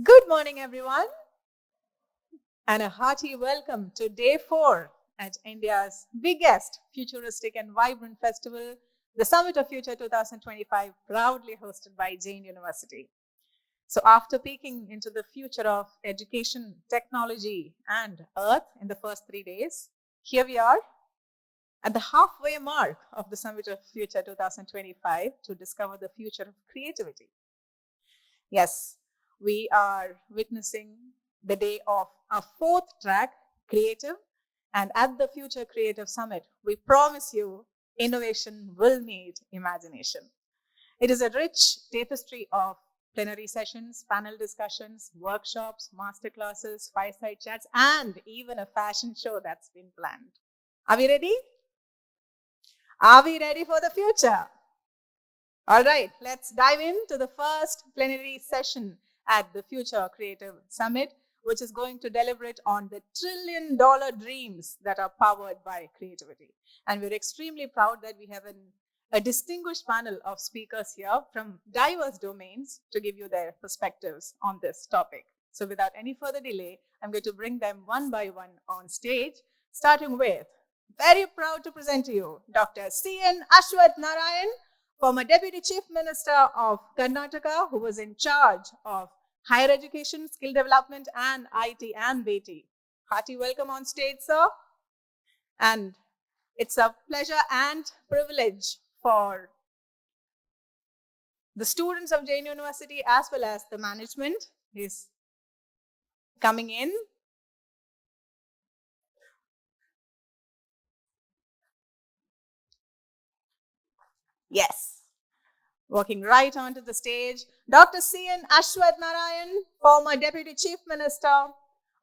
Good morning, everyone, and a hearty welcome to day 4 at India's biggest futuristic and vibrant festival, the Summit of Future 2025, proudly hosted by Jain University. So, after peeking into the future of education, technology, and Earth in the first 3 days, here we are at the halfway mark of the Summit of Future 2025 to discover the future of creativity. Yes, we are witnessing the day of our 4th track, Creative. And at the Future Creative Summit, we promise you innovation will need imagination. It is a rich tapestry of plenary sessions, panel discussions, workshops, masterclasses, fireside chats, and even a fashion show that's been planned. Are we ready? Are we ready for the future? All right, let's dive into the first plenary session at the Future Creative Summit, which is going to deliberate on the trillion-dollar dreams that are powered by creativity. And we're extremely proud that we have a distinguished panel of speakers here from diverse domains to give you their perspectives on this topic. So without any further delay, I'm going to bring them one by one on stage, starting with, very proud to present to you, Dr. C.N. Ashwath Narayan, former Deputy Chief Minister of Karnataka, who was in charge of higher education, skill development, and IT and BT. Hearty welcome on stage, sir. And it's a pleasure and privilege for the students of Jain University as well as the management is coming in. Yes. Walking right onto the stage, Dr. C.N. Ashwath Narayan, former Deputy Chief Minister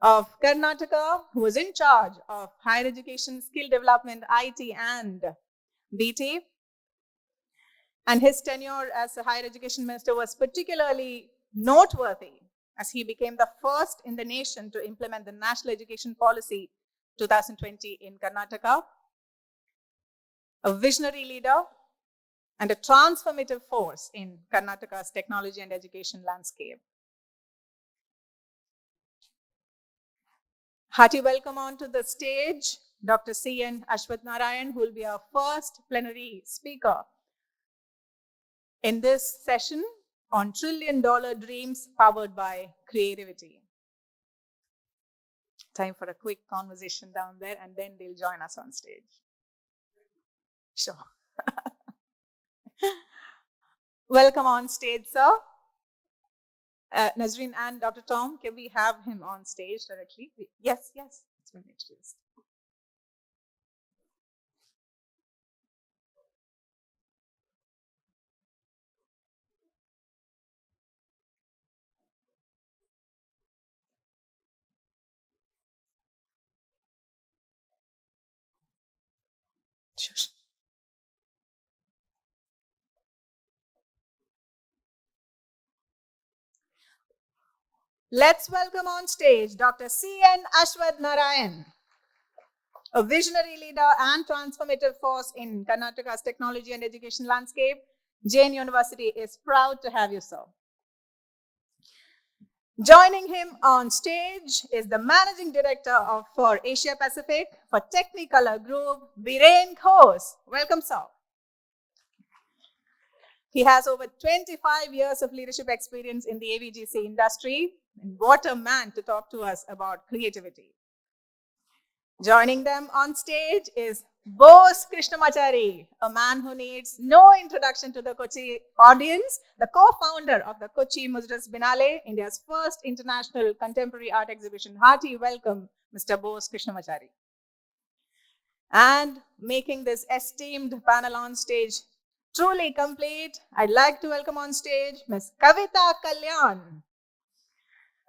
of Karnataka, who was in charge of higher education, skill development, IT, and BT. And his tenure as a higher education minister was particularly noteworthy as he became the first in the nation to implement the National Education Policy 2020 in Karnataka, a visionary leader and a transformative force in Karnataka's technology and education landscape. Hearty welcome onto the stage, Dr. C.N. Ashwath Narayan, who will be our first plenary speaker in this session on trillion-dollar dreams powered by creativity. Time for a quick conversation down there, and then they'll join us on stage. Sure. Welcome on stage, sir. Nazreen and Dr. Tom, can we have him on stage directly? Yes, yes. It's been introduced. Sure. Let's welcome on stage Dr. C.N. Ashwath Narayan, a visionary leader and transformative force in Karnataka's technology and education landscape. Jain University is proud to have you, sir. Joining him on stage is the Managing Director for Asia Pacific for Technicolor Group, Biren Ghose. Welcome, sir. He has over 25 years of leadership experience in the AVGC industry. And what a man to talk to us about creativity. Joining them on stage is Bose Krishnamachari, a man who needs no introduction to the Kochi audience, the co-founder of the Kochi Muziris Biennale, India's first international contemporary art exhibition. Hearty welcome, Mr. Bose Krishnamachari. And making this esteemed panel on stage truly complete, I'd like to welcome on stage Ms. Kavitha Kalyan,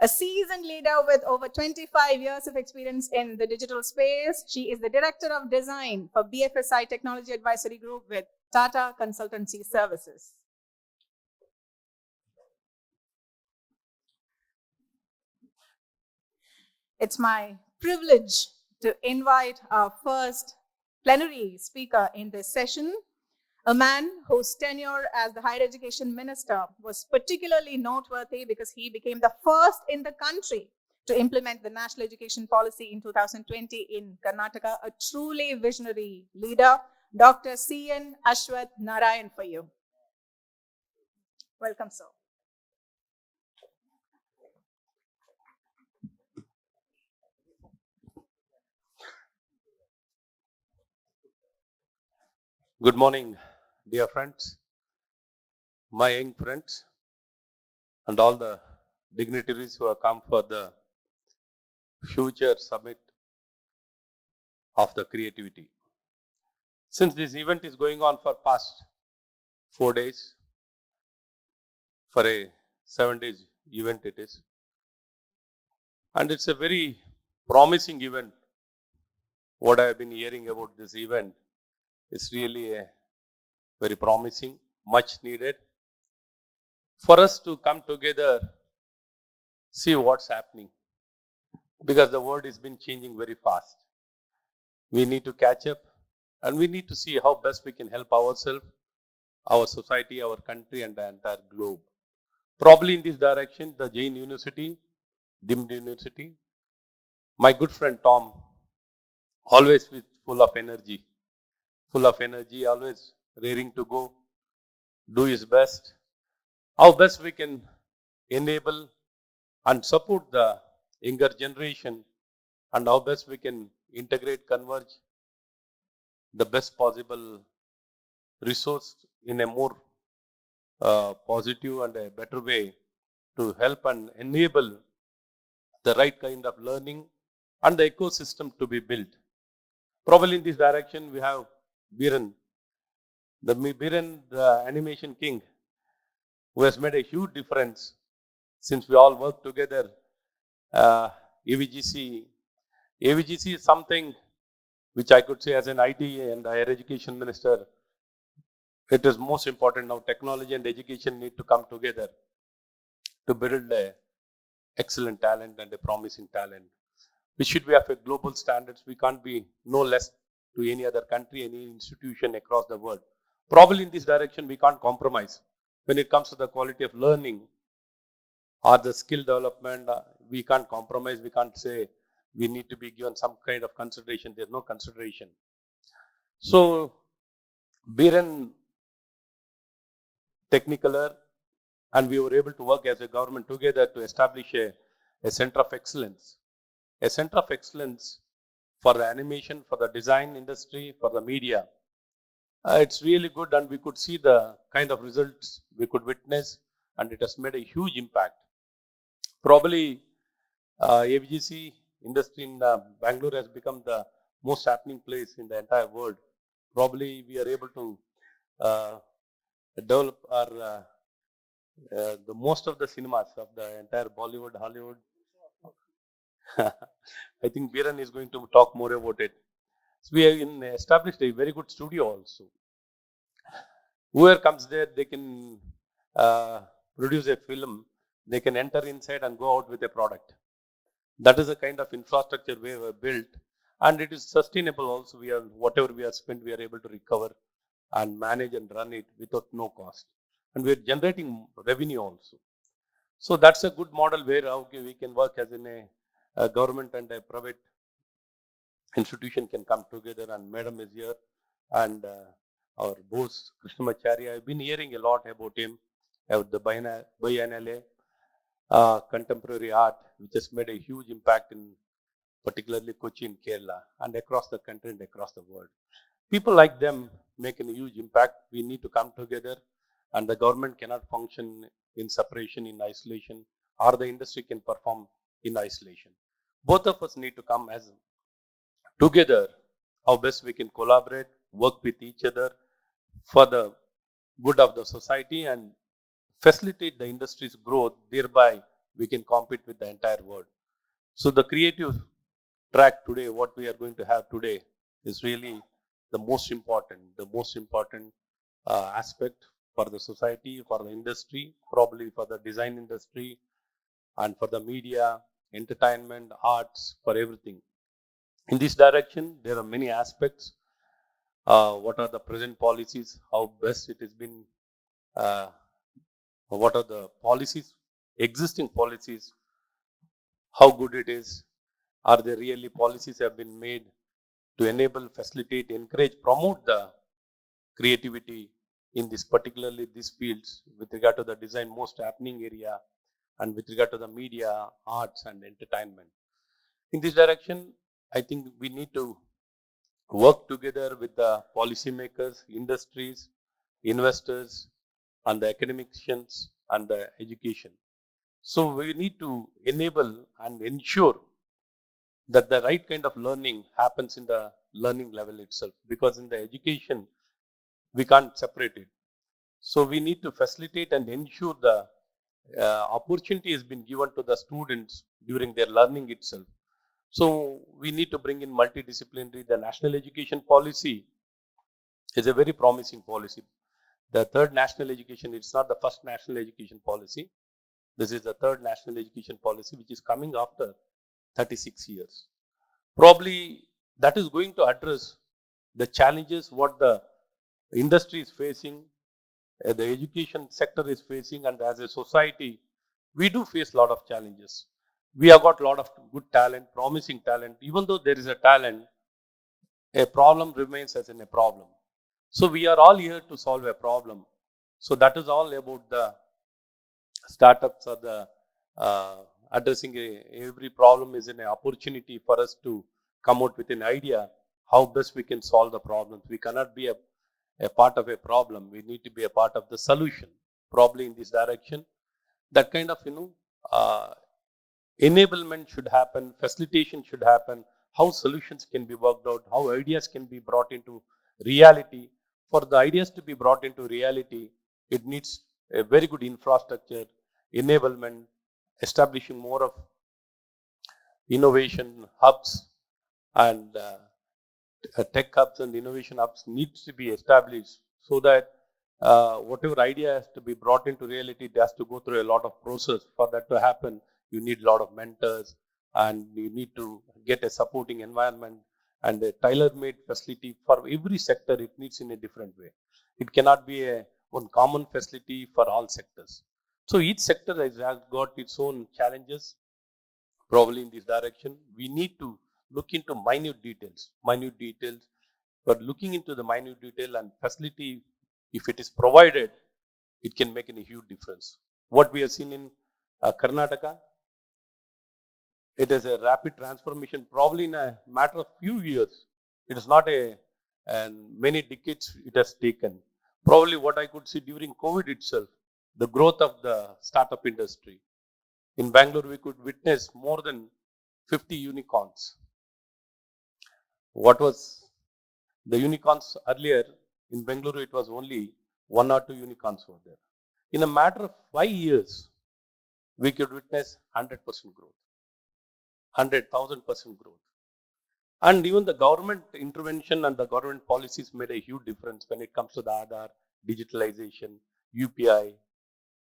a seasoned leader with over 25 years of experience in the digital space. She is the Director of Design for BFSI Technology Advisory Group with TATA Consultancy Services. It's my privilege to invite our first plenary speaker in this session, A man whose tenure as the higher education minister was particularly noteworthy because he became the first in the country to implement the national education policy in 2020 in Karnataka, a truly visionary leader. Dr. C.N. Ashwath, Narayan for you. Welcome, sir. Good morning, dear friends, my young friends, and all the dignitaries who have come for the future summit of the creativity. Since this event is going on for past 4 days, for a 7 days event it is, and it's a very promising event. What I have been hearing about this event is really a very promising, much needed for us to come together, see what's happening, because the world has been changing very fast. We need to catch up, and we need to see how best we can help ourselves, our society, our country, and the entire globe. Probably in this direction, the Jain University, Dimd University, my good friend Tom, always full of energy, always raring to go, do his best. How best we can enable and support the younger generation, and how best we can integrate, converge the best possible resource in a more positive and a better way to help and enable the right kind of learning and the ecosystem to be built. Probably in this direction, we have Biren, the animation king, who has made a huge difference since we all work together. Uh, AVGC, AVGC is something which I could say as an IT and higher education minister, it is most important now. Technology and education need to come together to build a excellent talent and a promising talent. We should be of a global standards. We can't be no less to any other country, any institution across the world. Probably in this direction, we can't compromise. When it comes to the quality of learning or the skill development, we can't compromise. We can't say we need to be given some kind of consideration. There's no consideration. So, Biren, Technicolor, and we were able to work as a government together to establish a center of excellence. A center of excellence for the animation, for the design industry, for the media. It's really good, and we could see the kind of results we could witness, and it has made a huge impact. Probably AVGC industry in Bangalore has become the most happening place in the entire world. Probably we are able to develop our the most of the cinemas of the entire Bollywood, Hollywood. I think Biren is going to talk more about it. So we have established a very good studio also. Whoever comes there, they can produce a film, they can enter inside and go out with a product. That is the kind of infrastructure we have built, and it is sustainable also. We are, whatever we have spent, we are able to recover and manage and run it without no cost. And we are generating revenue also. So that's a good model where okay, we can work as in a government and a private institution can come together, and Madam is here, and our Bose, Krishnamachari. I've been hearing a lot about him, about the Biennale, contemporary art, which has made a huge impact in particularly Kochi in Kerala and across the country and across the world. People like them make a huge impact. We need to come together, and the government cannot function in separation, in isolation, or the industry can perform in isolation. Both of us need to come as together, how best we can collaborate, work with each other for the good of the society and facilitate the industry's growth. Thereby, we can compete with the entire world. So the creative track today, what we are going to have today, is really the most important aspect for the society, for the industry, probably for the design industry, and for the media, entertainment, arts, for everything. In this direction, there are many aspects. what are the present policies, how best it has been, uh, what are the policies, existing policies, how good it is, are there really policies have been made to enable, facilitate, encourage, promote the creativity in this particularly these fields with regard to the design most happening area and with regard to the media, arts and entertainment. In this direction, I think we need to work together with the policymakers, industries, investors, and the academicians and the education. So we need to enable and ensure that the right kind of learning happens in the learning level itself, because in the education we can't separate it. So we need to facilitate and ensure the opportunity has been given to the students during their learning itself. So we need to bring in multidisciplinary. The national education policy is a very promising policy. The third national education, it's not the first national education policy. This is the third national education policy, which is coming after 36 years. Probably that is going to address the challenges what the industry is facing, the education sector is facing, and as a society, we do face a lot of challenges. We have got a lot of good talent, promising talent. Even though there is a talent, a problem remains as in a problem. So we are all here to solve a problem. So that is all about the startups or the addressing every problem is an opportunity for us to come out with an idea how best we can solve the problems. We cannot be a part of a problem. We need to be a part of the solution. Probably in this direction, that kind of uh, enablement should happen, facilitation should happen, how solutions can be worked out, how ideas can be brought into reality. For the ideas to be brought into reality, it needs a very good infrastructure, enablement, establishing more of innovation hubs and tech hubs and innovation hubs needs to be established so that whatever idea has to be brought into reality, it has to go through a lot of process. For that to happen, you need a lot of mentors and you need to get a supporting environment and a tailor-made facility for every sector. It needs in a different way. It cannot be a one common facility for all sectors. So each sector has got its own challenges. Probably in this direction, we need to look into minute details. But looking into the minute detail and facility, if it is provided, it can make a huge difference. What we have seen in Karnataka, it is a rapid transformation, probably in a matter of few years. It is not and many decades it has taken. Probably what I could see during COVID itself, the growth of the startup industry. In Bangalore, we could witness more than 50 unicorns. What was the unicorns earlier in Bangalore? It was only one or two unicorns were there. In a matter of 5 years, we could witness 100% growth, 100,000% growth. And even the government intervention and the government policies made a huge difference when it comes to the Aadhaar, digitalization, UPI.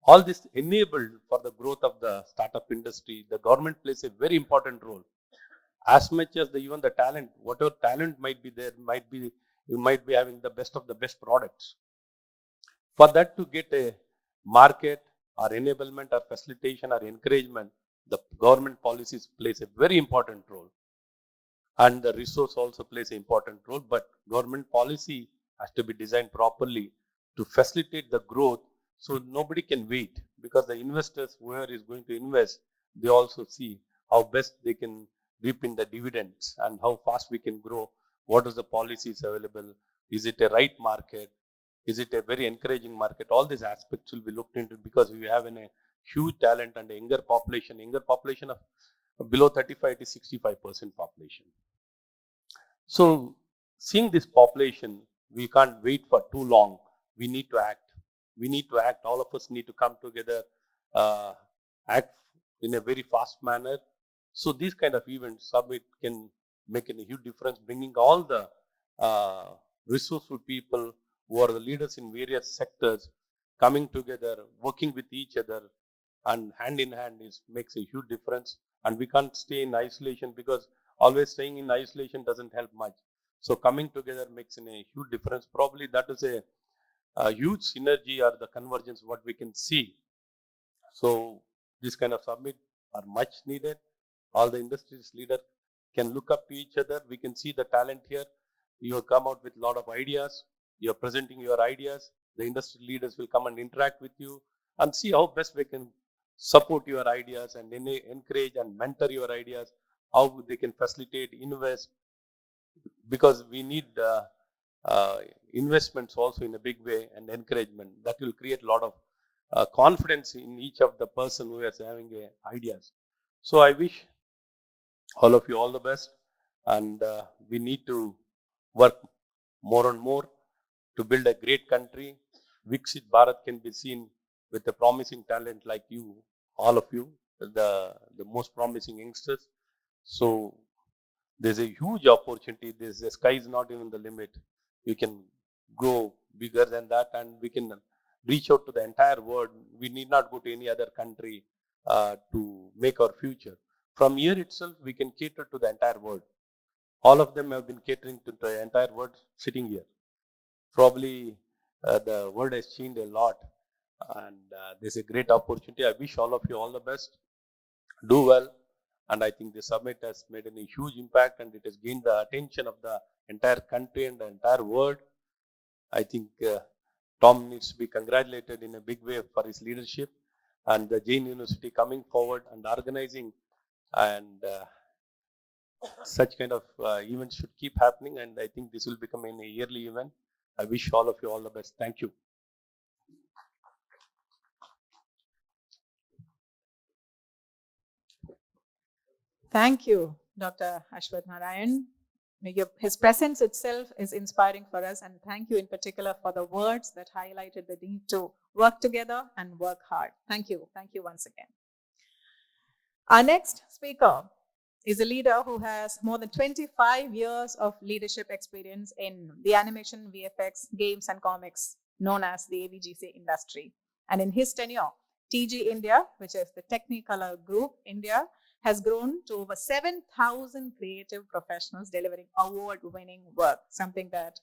All this enabled for the growth of the startup industry. The government plays a very important role. As much as even the talent, whatever talent might be there, you might be having the best of the best products. For that to get a market or enablement or facilitation or encouragement, the government policies plays a very important role. And the resource also plays an important role, but government policy has to be designed properly to facilitate the growth. So nobody can wait, because the investors, whoever is going to invest, they also see how best they can reap in the dividends and how fast we can grow. What is the policies available? Is it a right market? Is it a very encouraging market? All these aspects will be looked into, because we have a huge talent and a younger population of below 35 to 65% population. So seeing this population, we can't wait for too long. We need to act. We need to act. All of us need to come together, uh, act in a very fast manner. So these kind of events, summit, can make a huge difference, bringing all the resourceful people who are the leaders in various sectors coming together, working with each other, and hand in hand makes a huge difference. And we can't stay in isolation, because always staying in isolation doesn't help much. So coming together makes a huge difference. Probably that is a huge synergy or the convergence what we can see. So this kind of summit are much needed. All the industries leader can look up to each other. We can see the talent here. You have come out with a lot of ideas. You are presenting your ideas. The industry leaders will come and interact with you and see how best we can support your ideas and encourage and mentor your ideas, how they can facilitate, invest, because we need investments also in a big way and encouragement. That will create a lot of confidence in each of the person who is having ideas. So I wish all of you all the best, and we need to work more and more to build a great country. Viksit Bharat can be seen with a promising talent like you, all of you, the most promising youngsters. So there's a huge opportunity. The sky is not even the limit. We can go bigger than that, and we can reach out to the entire world. We need not go to any other country to make our future. From here itself, we can cater to the entire world. All of them have been catering to the entire world sitting here. Probably the world has changed a lot, and there's a great opportunity. I wish all of you all the best. Do well. And I think the summit has made a huge impact, and it has gained the attention of the entire country and the entire world. I think Tom needs to be congratulated in a big way for his leadership, and the Jain University coming forward and organizing, and such kind of events should keep happening. And I think this will become a yearly event. I wish all of you all the best. Thank you. Thank you, Dr. Ashwath Narayan. His presence itself is inspiring for us, and thank you in particular for the words that highlighted the need to work together and work hard. Thank you. Thank you once again. Our next speaker is a leader who has more than 25 years of leadership experience in the animation, VFX, games, and comics, known as the AVGC industry. And in his tenure, TG India, which is the Technicolor Group India, has grown to over 7,000 creative professionals delivering award-winning work, something that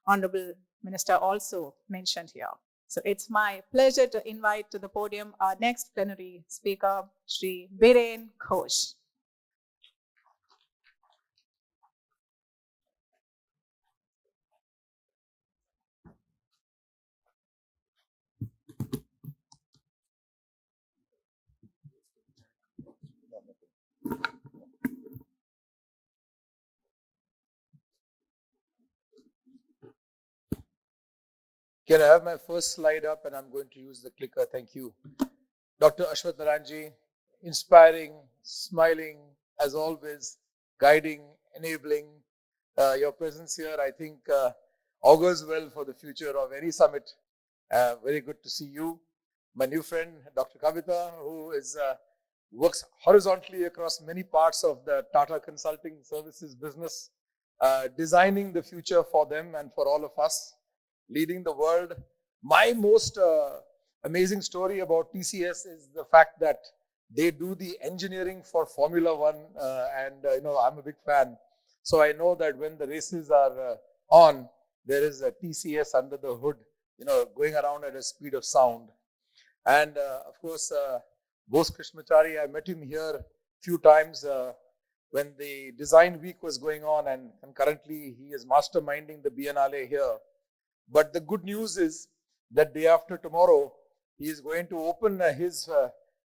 Honorable Minister also mentioned here. So it's my pleasure to invite to the podium our next plenary speaker, Shri Biren Ghose. Can I have my first slide up, and I'm going to use the clicker. Thank you. Dr. Ashwath Narayan, inspiring, smiling, as always, guiding, enabling. Your presence here, I think, augurs well for the future of any summit. Very good to see you. My new friend, Dr. Kavitha, who works horizontally across many parts of the Tata Consulting Services business, designing the future for them and for all of us, leading the world. My most amazing story about TCS is the fact that they do the engineering for Formula One, and I'm a big fan. So I know that when the races are on, there is a TCS under the hood, going around at a speed of sound. And of course, Bose Krishnamachari, I met him here a few times when the design week was going on, and currently he is masterminding the Biennale here. But the good news is that day after tomorrow, he is going to open his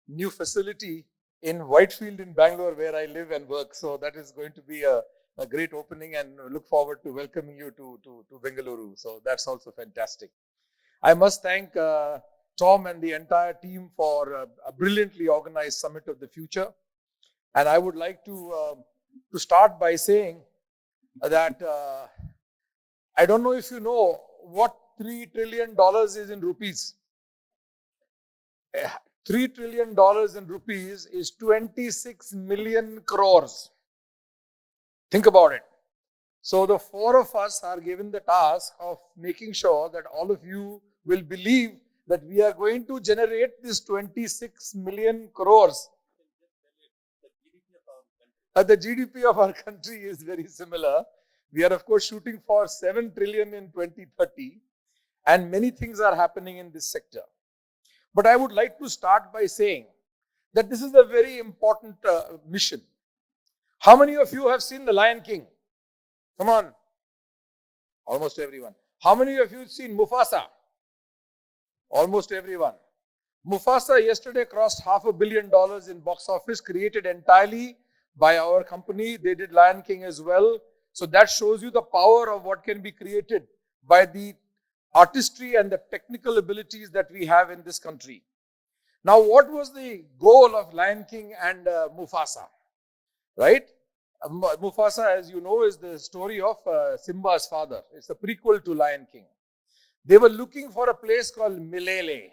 new facility in Whitefield in Bangalore, where I live and work. So that is going to be a great opening, and look forward to welcoming you to Bengaluru. So that's also fantastic. I must thank Tom and the entire team for a brilliantly organized Summit of the Future. And I would like to start by saying that I don't know if you know what $3 trillion is in rupees. $3 trillion in rupees is 26 million crores. Think about it. So the four of us are given the task of making sure that all of you will believe that we are going to generate this 26 million crores. The GDP of our country is very similar. We are, of course, shooting for 7 trillion in 2030, and many things are happening in this sector. But I would like to start by saying that this is a very important mission. How many of you have seen The Lion King? Come on. Almost everyone. How many of you have seen Mufasa? Almost everyone. Mufasa yesterday crossed $500 million in box office, created entirely by our company. They did Lion King as well. So that shows you the power of what can be created by the artistry and the technical abilities that we have in this country. Now, what was the goal of Lion King and Mufasa? Right? Mufasa, as you know, is the story of Simba's father. It's a prequel to Lion King. They were looking for a place called Milele.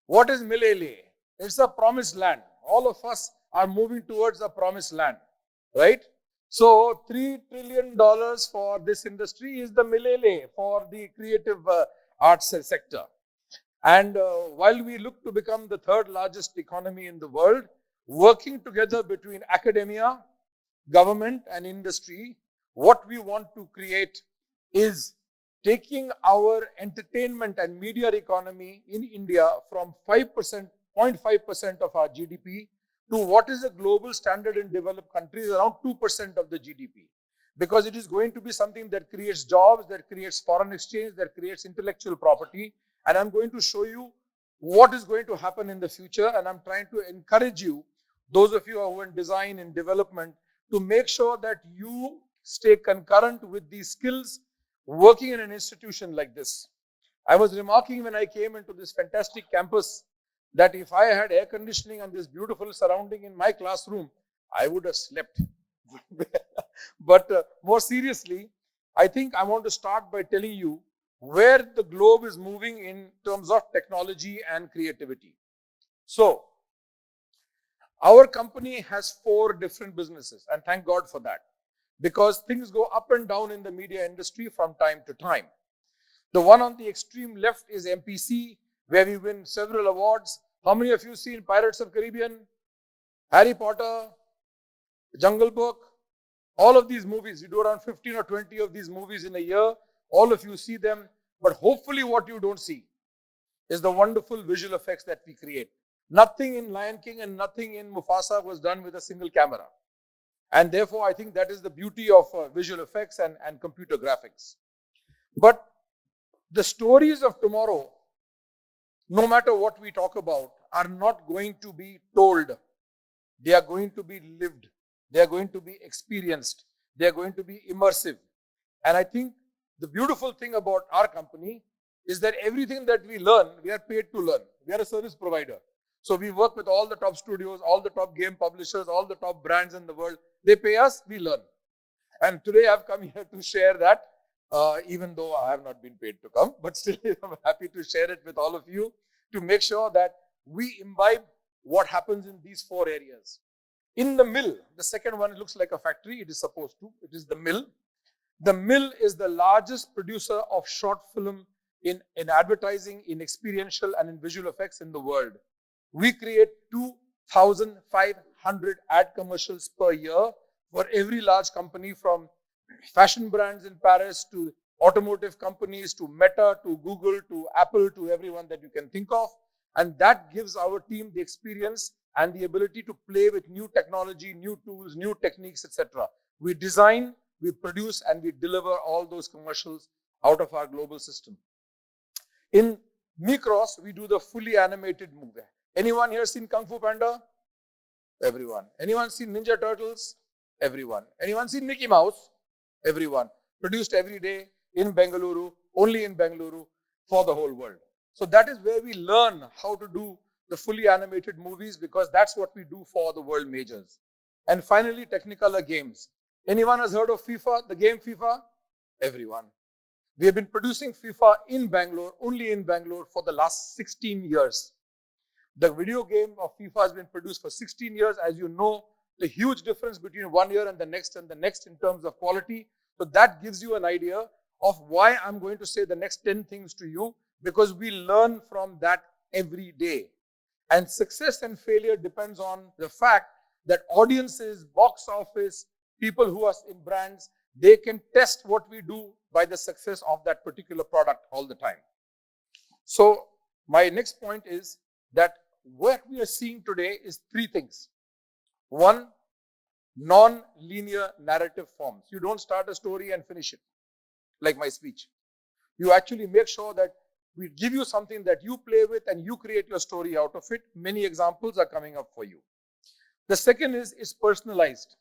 What is Milele? It's a promised land. All of us are moving towards a promised land, right? So $3 trillion for this industry is the Milele for the creative arts sector. And while we look to become the third largest economy in the world, working together between academia, government and industry, what we want to create is taking our entertainment and media economy in India from 0.5% of our GDP to what is a global standard in developed countries, around 2% of the GDP. Because it is going to be something that creates jobs, that creates foreign exchange, that creates intellectual property. And I'm going to show you what is going to happen in the future. And I'm trying to encourage you, those of you who are in design and development, to make sure that you stay concurrent with these skills working in an institution like this. I was remarking when I came into this fantastic campus that if I had air conditioning and this beautiful surrounding in my classroom, I would have slept. But more seriously, I think I want to start by telling you where the globe is moving in terms of technology and creativity. So, our company has 4 different businesses, and thank God for that, because things go up and down in the media industry from time to time. The one on the extreme left is MPC, where we win several awards. How many of you seen Pirates of Caribbean, Harry Potter, Jungle Book? All of these movies, we do around 15 or 20 of these movies in a year. All of you see them, but hopefully what you don't see is the wonderful visual effects that we create. Nothing in Lion King and nothing in Mufasa was done with a single camera. And therefore, I think that is the beauty of visual effects and computer graphics. But the stories of tomorrow, no matter what we talk about, are not going to be told. They are going to be lived. They are going to be experienced. They are going to be immersive. And I think the beautiful thing about our company is that everything that we learn, we are paid to learn. We are a service provider. So we work with all the top studios, all the top game publishers, all the top brands in the world. They pay us, we learn. And today I've come here to share that, even though I have not been paid to come, but still I'm happy to share it with all of you to make sure that we imbibe what happens in these 4 areas. In the mill, the second one looks like a factory, it is supposed to, it is the mill. The mill is the largest producer of short film in advertising, in experiential and in visual effects in the world. We create 2,500 ad commercials per year for every large company, from fashion brands in Paris to automotive companies to Meta to Google to Apple to everyone that you can think of. And that gives our team the experience and the ability to play with new technology, new tools, new techniques, etc. We design, we produce, and we deliver all those commercials out of our global system. In Micros, we do the fully animated movie. Anyone here seen Kung Fu Panda? Everyone. Anyone seen Ninja Turtles? Everyone. Anyone seen Mickey Mouse? Everyone. Produced every day in Bengaluru, only in Bengaluru, for the whole world. So that is where we learn how to do the fully animated movies, because that's what we do for the world majors. And finally, Technicolor games. Anyone has heard of FIFA, the game FIFA? Everyone. We have been producing FIFA in Bangalore, only in Bangalore, for the last 16 years. The video game of FIFA has been produced for 16 years. As you know, the huge difference between 1 year and the next in terms of quality. So that gives you an idea of why I'm going to say the next 10 things to you, because we learn from that every day. And success and failure depends on the fact that audiences, box office, people who are in brands, they can test what we do by the success of that particular product all the time. So my next point is that what we are seeing today is three things. One, non-linear narrative forms. You don't start a story and finish it, like my speech. You actually make sure that we give you something that you play with and you create your story out of it. Many examples are coming up for you. The second is it's personalized.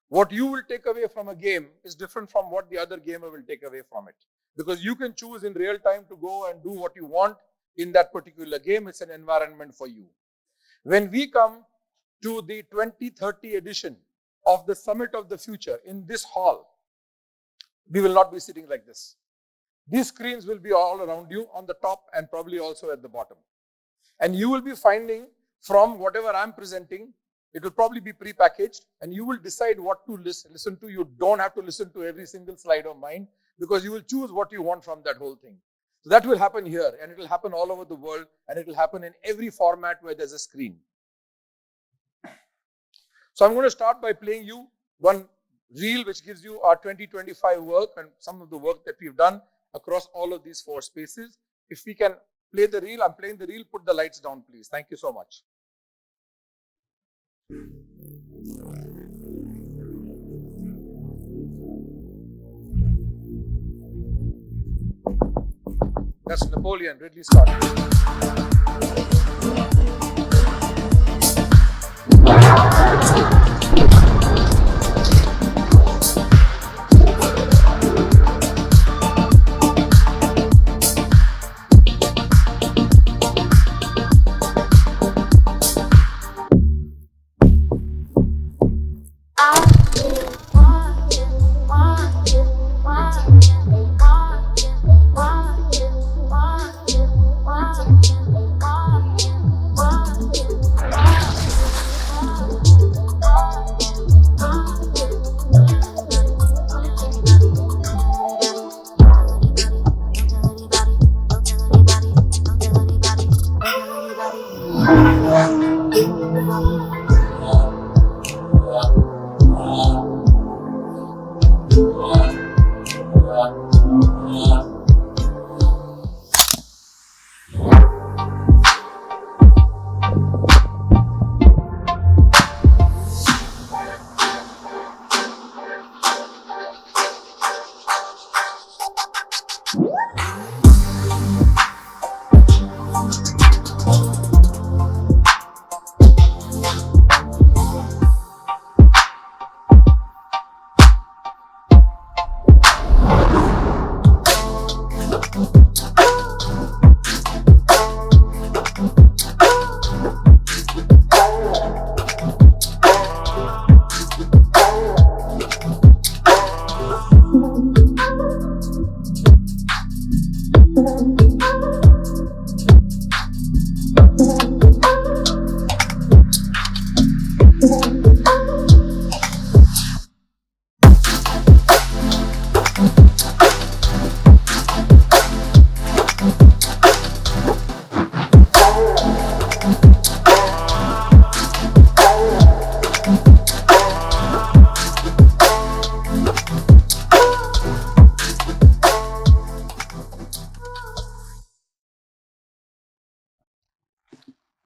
What you will take away from a game is different from what the other gamer will take away from it. Because you can choose in real time to go and do what you want in that particular game. It's an environment for you. When we come to the 2030 edition of the Summit of the Future in this hall, we will not be sitting like this. These screens will be all around you on the top and probably also at the bottom. And you will be finding from whatever I'm presenting, it will probably be pre-packaged and you will decide what to listen to. You don't have to listen to every single slide of mine because you will choose what you want from that whole thing. So that will happen here and it will happen all over the world and it will happen in every format where there's a screen. So I'm going to start by playing you one reel which gives you our 2025 work and some of the work that we've done across all of these four spaces. If we can play the reel, I'm playing the reel, put the lights down please. Thank you so much. That's Napoleon, Ridley Scott.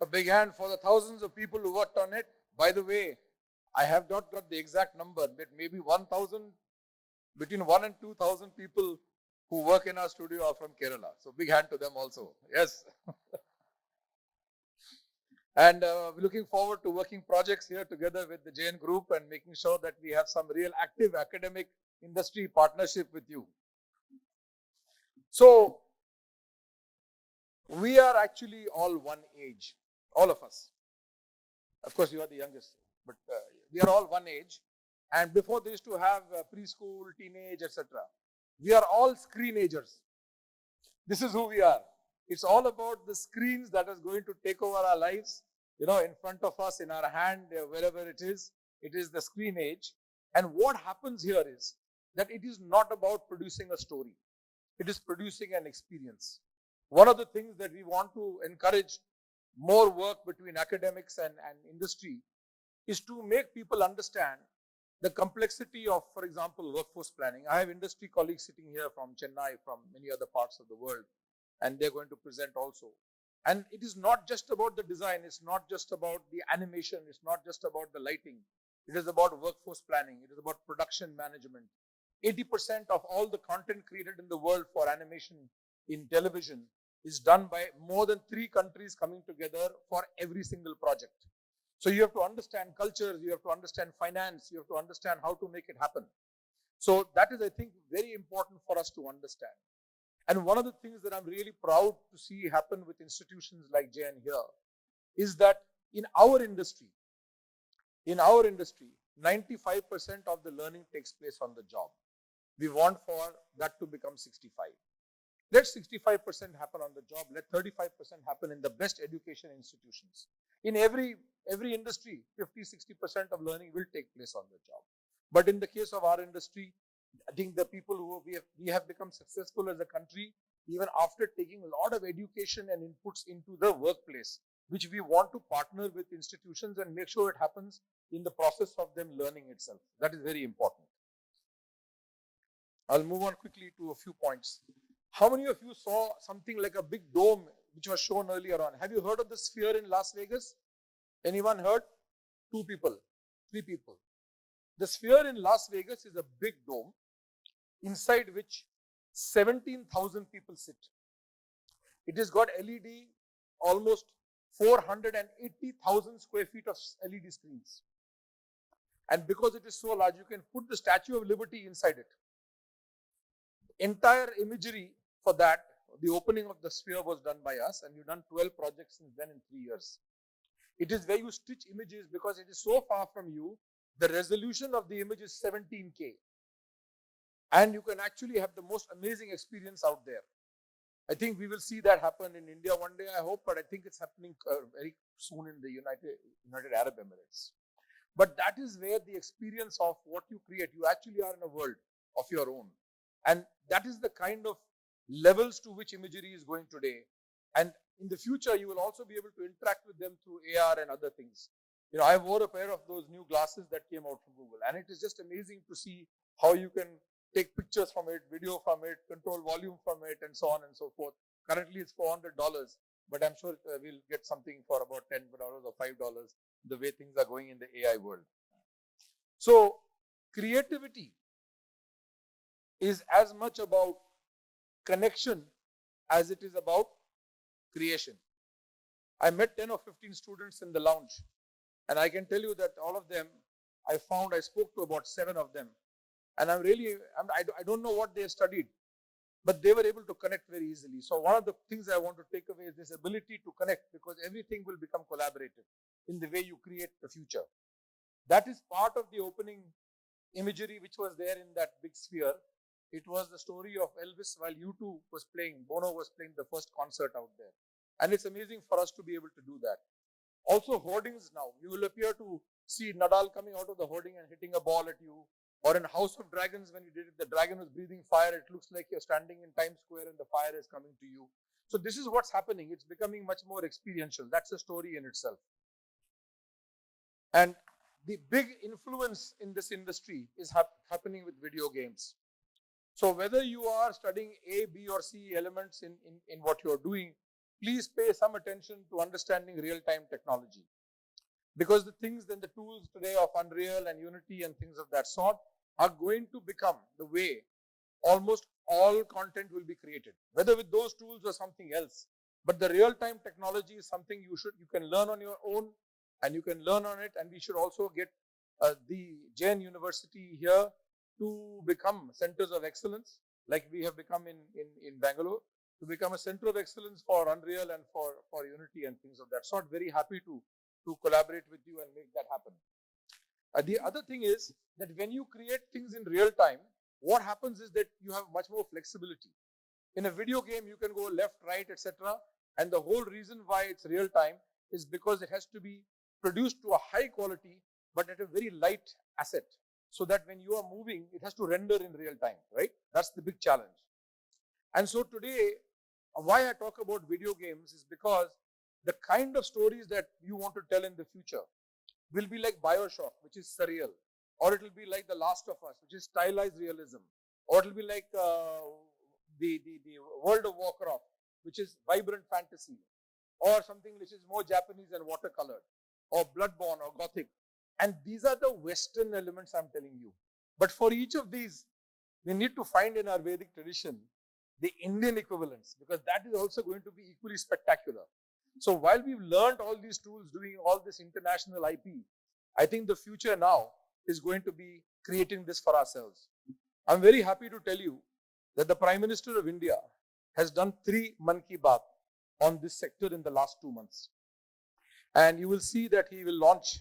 Big hand for the thousands of people who worked on it. By the way, I have not got the exact number, but maybe 1,000, between 1 and 2,000 people who work in our studio are from Kerala. So big hand to them also. Yes. And we're looking forward to working projects here together with the Jain Group and making sure that we have some real active academic industry partnership with you. So we are actually all one age. All of us. Of course, you are the youngest, but we are all one age. And before they used to have preschool, teenage, etc. We are all screenagers. This is who we are. It's all about the screens that is going to take over our lives. You know, in front of us, in our hand, wherever it is the screen age. And what happens here is that it is not about producing a story. It is producing an experience. One of the things that we want to encourage more work between academics and industry is to make people understand the complexity of, for example, workforce planning. I have industry colleagues sitting here from Chennai, from many other parts of the world, and they're going to present also. And it is not just about the design, it's not just about the animation, it's not just about the lighting. It is about workforce planning, it is about production management. 80% of all the content created in the world for animation in television is done by more than 3 countries coming together for every single project. So you have to understand cultures, you have to understand finance, you have to understand how to make it happen. So that is, I think, very important for us to understand. And one of the things that I'm really proud to see happen with institutions like JN here is that in our industry, 95% of the learning takes place on the job. We want for that to become 65. Let 65% happen on the job. Let 35% happen in the best education institutions. In every industry, 50-60% of learning will take place on the job. But in the case of our industry, I think the people who we have become successful as a country, even after taking a lot of education and inputs into the workplace, which we want to partner with institutions and make sure it happens in the process of them learning itself. That is very important. I'll move on quickly to a few points. How many of you saw something like a big dome which was shown earlier on? Have you heard of the Sphere in Las Vegas? Anyone heard? 2 people, 3 people. The Sphere in Las Vegas is a big dome inside which 17,000 people sit. It has got LED, almost 480,000 square feet of LED screens. And because it is so large, you can put the Statue of Liberty inside it. Entire imagery for that, the opening of the Sphere was done by us, and we've done 12 projects since then in 3 years. It is where you stitch images because it is so far from you. The resolution of the image is 17K. And you can actually have the most amazing experience out there. I think we will see that happen in India one day, I hope, but I think it's happening very soon in the United Arab Emirates. But that is where the experience of what you create, you actually are in a world of your own. And that is the kind of levels to which imagery is going today. And in the future, you will also be able to interact with them through AR and other things. You know, I wore a pair of those new glasses that came out from Google, and it is just amazing to see how you can take pictures from it, video from it, control volume from it, and so on and so forth. Currently, it's $400, but I'm sure we'll get something for about $10 or $5 the way things are going in the AI world. So, creativity is as much about connection as it is about creation. I met 10 or 15 students in the lounge, and I can tell you that all of them, I spoke to about 7 of them, and I don't know what they studied, but they were able to connect very easily. So one of the things I want to take away is this ability to connect, because everything will become collaborative in the way you create the future. That is part of the opening imagery which was there in that big sphere. It was the story of Elvis while U2 was playing, Bono was playing the first concert out there. And it's amazing for us to be able to do that. Also hoardings now. You will appear to see Nadal coming out of the hoarding and hitting a ball at you. Or in House of Dragons, when you did it, the dragon was breathing fire. It looks like you're standing in Times Square and the fire is coming to you. So this is what's happening. It's becoming much more experiential. That's a story in itself. And the big influence in this industry is happening with video games. So whether you are studying A, B, or C elements in what you're doing, please pay some attention to understanding real-time technology. Because the tools today of Unreal and Unity and things of that sort are going to become the way almost all content will be created, whether with those tools or something else. But the real-time technology is something you can learn on your own, and you can learn on it, and we should also get the Jain University here to become centers of excellence, like we have become in Bangalore, to become a center of excellence for Unreal and for Unity and things of that sort. Very happy to collaborate with you and make that happen. The other thing is that when you create things in real time, what happens is that you have much more flexibility. In a video game, you can go left, right, etc. And the whole reason why it's real time is because it has to be produced to a high quality, but at a very light asset. So that when you are moving, it has to render in real time, right? That's the big challenge. And so today, why I talk about video games is because the kind of stories that you want to tell in the future will be like BioShock, which is surreal. or it will be like The Last of Us, which is stylized realism, or it will be like the World of Warcraft, which is vibrant fantasy, or something which is more Japanese and watercolored, or Bloodborne or Gothic. And these are the Western elements I'm telling you. But for each of these, we need to find in our Vedic tradition the Indian equivalents, because that is also going to be equally spectacular. So while we've learned all these tools, doing all this international IP, I think the future now is going to be creating this for ourselves. I'm very happy to tell you that the Prime Minister of India has done 3 Mann Ki Baat on this sector in the last 2 months. And you will see that he will launch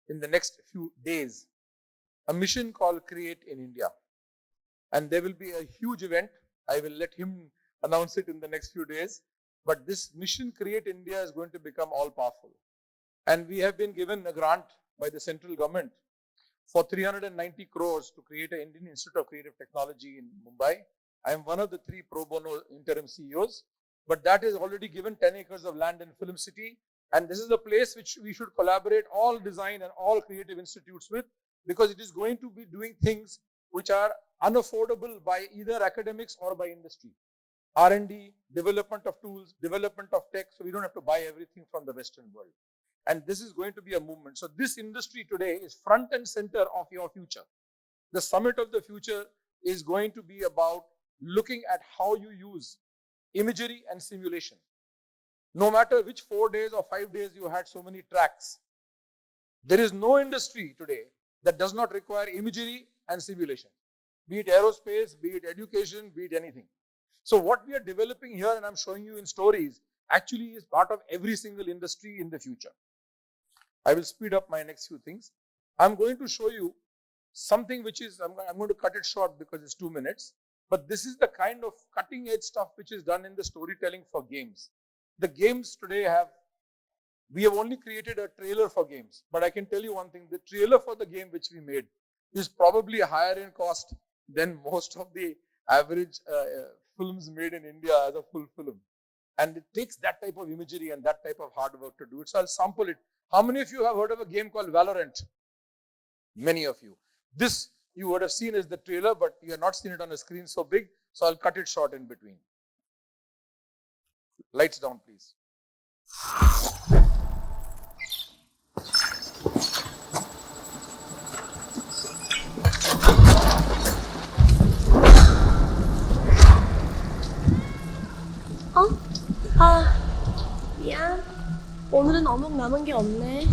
in the next few days a mission called Create in India. And there will be a huge event. I will let him announce it in the next few days. But this mission Create India is going to become all powerful. And we have been given a grant by the central government for 390 crores to create an Indian Institute of Creative Technology in Mumbai. I am one of the 3 pro bono interim CEOs, but that is already given 10 acres of land in Film City. And this is a place which we should collaborate all design and all creative institutes with, because it is going to be doing things which are unaffordable by either academics or by industry. R&D, development of tools, development of tech, so we don't have to buy everything from the Western world. And this is going to be a movement. So this industry today is front and center of your future. The summit of the future is going to be about looking at how you use imagery and simulation. No matter which 4 days or 5 days you had so many tracks, there is no industry today that does not require imagery and simulation. Be it aerospace, be it education, be it anything. So what we are developing here, and I'm showing you in stories, actually is part of every single industry in the future. I will speed up my next few things. I'm going to show you something which is, I'm going to cut it short because it's 2 minutes, but this is the kind of cutting edge stuff which is done in the storytelling for games. The games today we have only created a trailer for games, but I can tell you one thing, the trailer for the game which we made is probably higher in cost than most of the average films made in India as a full film. And it takes that type of imagery and that type of hard work to do it. So I'll sample it. How many of you have heard of a game called Valorant? Many of you. This you would have seen as the trailer, but you have not seen it on a screen so big, so I'll cut it short in between. Lights down, please. 미안. 오늘은 어묵 남은 게 없네.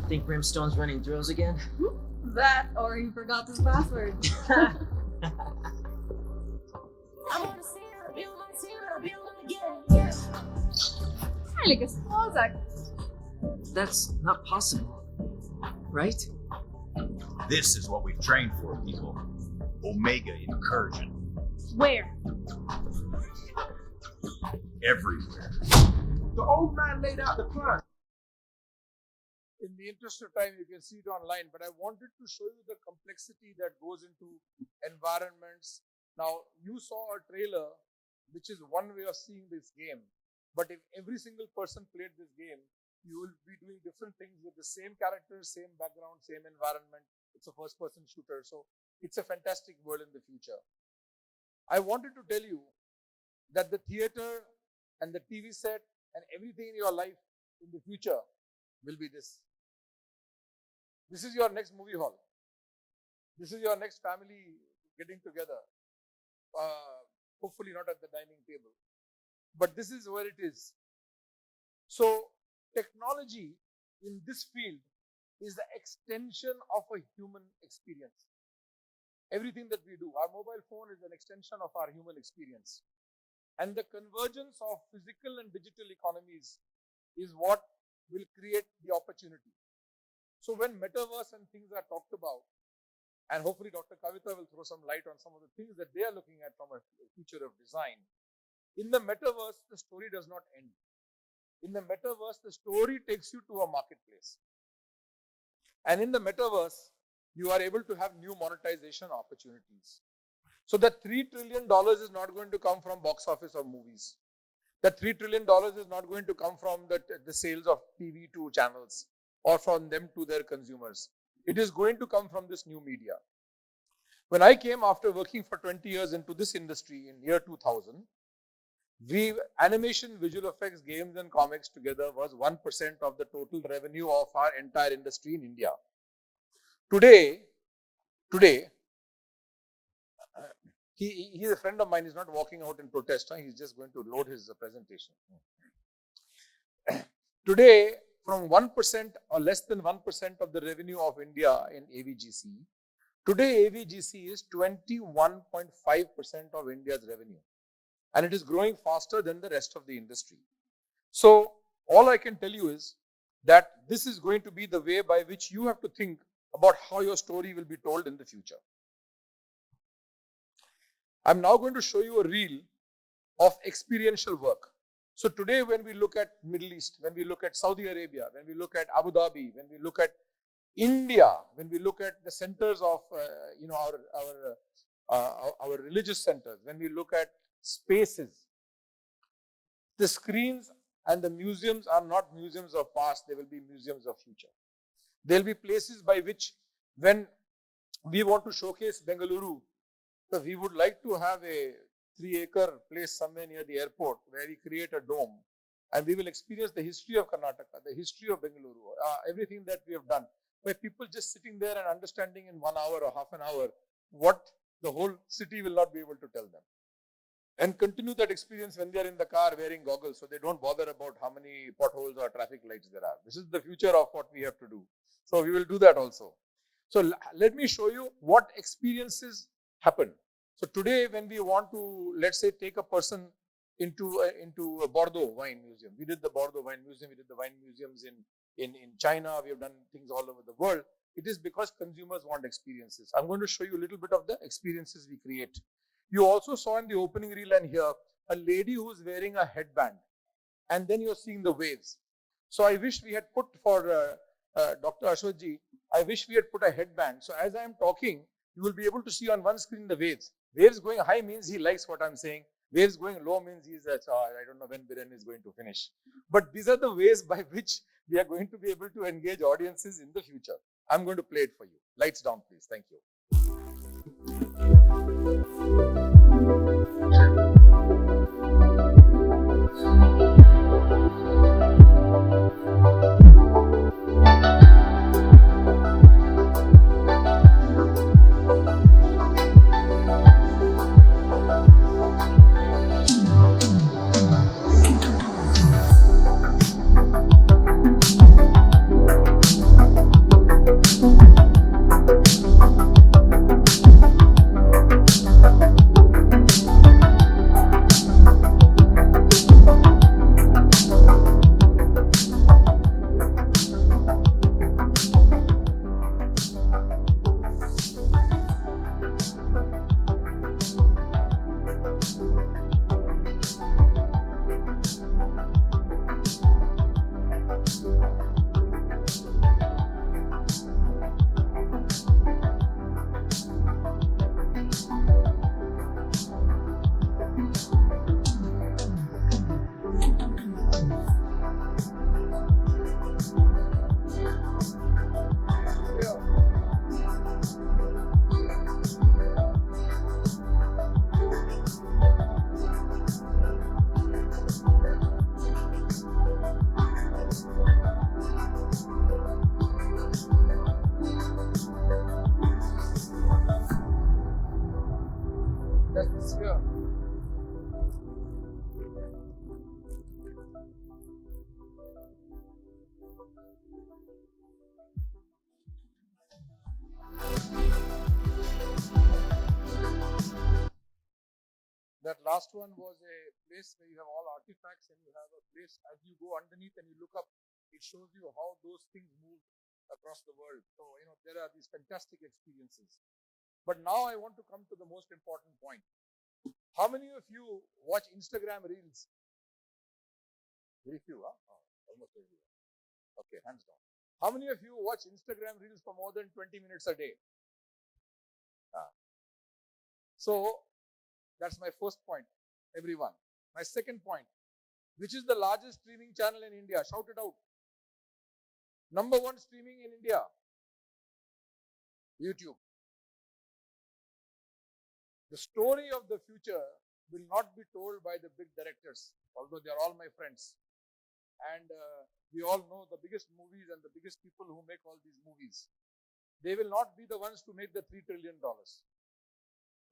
Think Brimstone's running drills again? That or he forgot his password. Heilige Sposak. That's not possible, right? This is what we've trained for, people. Omega incursion. Where? Everywhere. The old man laid out the plan. In the interest of time, you can see it online, but I wanted to show you the complexity that goes into environments. Now, you saw a trailer, which is one way of seeing this game. But if every single person played this game, you will be doing different things with the same characters, same background, same environment. It's a first-person shooter, so it's a fantastic world in the future. I wanted to tell you that the theater and the TV set and everything in your life in the future will be this. This is your next movie hall. This is your next family getting together. Hopefully not at the dining table. But this is where it is. So technology in this field is the extension of a human experience. Everything that we do, our mobile phone is an extension of our human experience. And the convergence of physical and digital economies is what will create the opportunity. So when metaverse and things are talked about, and hopefully Dr. Kavitha will throw some light on some of the things that they are looking at from a future of design. In the metaverse, the story does not end. In the metaverse, the story takes you to a marketplace. And in the metaverse, you are able to have new monetization opportunities. So the $3 trillion is not going to come from box office or movies. The $3 trillion is not going to come from the sales of TV to channels or from them to their consumers. It is going to come from this new media. When I came after working for 20 years into this industry in year 2000, animation, visual effects, games and comics together was 1% of the total revenue of our entire industry in India. Today, he's a friend of mine. He's not walking out in protest. He's just going to load his presentation. Today, from 1% or less than 1% of the revenue of India in AVGC, today AVGC is 21.5% of India's revenue. And it is growing faster than the rest of the industry. So, all I can tell you is that this is going to be the way by which you have to think about how your story will be told in the future. I'm now going to show you a reel of experiential work. So today when we look at Middle East, when we look at Saudi Arabia, when we look at Abu Dhabi, when we look at India, when we look at the centers of our religious centers, when we look at spaces, the screens and the museums are not museums of past, they will be museums of future. There will be places by which when we want to showcase Bengaluru, so we would like to have a 3-acre place somewhere near the airport where we create a dome and we will experience the history of Karnataka, the history of Bengaluru, everything that we have done. By people just sitting there and understanding in 1 hour or half an hour what the whole city will not be able to tell them. And continue that experience when they are in the car wearing goggles so they don't bother about how many potholes or traffic lights there are. This is the future of what we have to do. So we will do that also. So let me show you what experiences happen. So today when we want to, let's say, take a person into a Bordeaux wine museum. We did the Bordeaux wine museum, we did the wine museums in China, we have done things all over the world. It is because consumers want experiences. I'm going to show you a little bit of the experiences we create. You also saw in the opening reel and here, a lady who is wearing a headband. And then you're seeing the waves. So I wish we had put for Dr. Ashwath ji, I wish we had put a headband. So as I am talking, you will be able to see on one screen the waves. Waves going high means he likes what I'm saying. Waves going low means he's I don't know when Biren is going to finish. But these are the ways by which we are going to be able to engage audiences in the future. I'm going to play it for you. Lights down, please. Thank you. That last one was a place where you have all artifacts and you have a place as you go underneath and you look up, it shows you how those things move across the world. So, there are these fantastic experiences. But now I want to come to the most important point. How many of you watch Instagram Reels? Very few, huh? Oh, almost everyone. Okay, hands down. How many of you watch Instagram Reels for more than 20 minutes a day? So, that's my first point, everyone. My second point, which is the largest streaming channel in India? Shout it out. Number one streaming in India, YouTube. The story of the future will not be told by the big directors, although they are all my friends. And we all know the biggest movies and the biggest people who make all these movies. They will not be the ones to make the $3 trillion.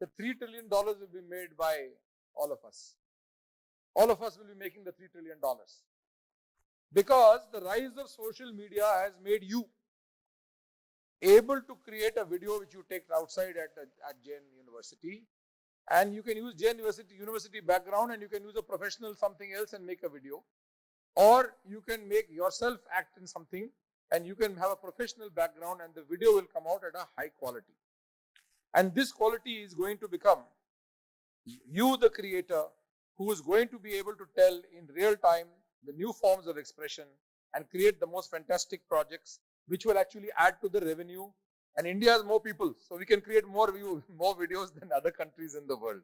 The $3 trillion will be made by all of us. All of us will be making the $3 trillion. Because the rise of social media has made you able to create a video which you take outside at Jain University, and you can use Jain University background, and you can use a professional something else and make a video, or you can make yourself act in something, and you can have a professional background, and the video will come out at a high quality. And this quality is going to become you, the creator, who is going to be able to tell in real time the new forms of expression and create the most fantastic projects which will actually add to the revenue. And India has more people, so we can create more videos than other countries in the world.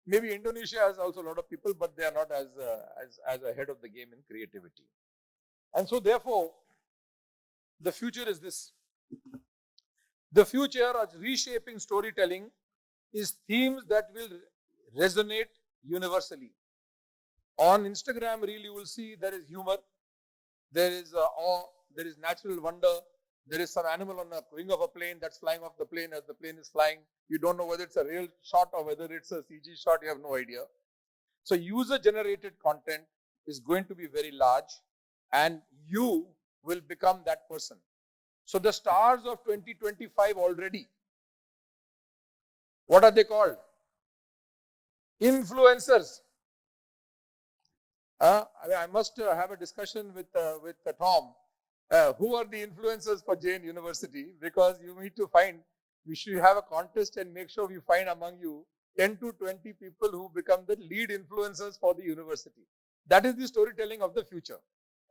Maybe Indonesia has also a lot of people, but they are not as ahead of the game in creativity. And so therefore, the future is this. The future of reshaping storytelling is themes that will resonate universally. On Instagram Reel, you will see there is humor, there is awe, there is natural wonder, there is some animal on the wing of a plane that's flying off the plane as the plane is flying. You don't know whether it's a real shot or whether it's a CG shot, you have no idea. So user-generated content is going to be very large, and you will become that person. So the stars of 2025 already, what are they called? Influencers. I must have a discussion with Tom. Who are the influencers for Jain University? Because you need to find, we should have a contest and make sure we find among you 10 to 20 people who become the lead influencers for the university. That is the storytelling of the future.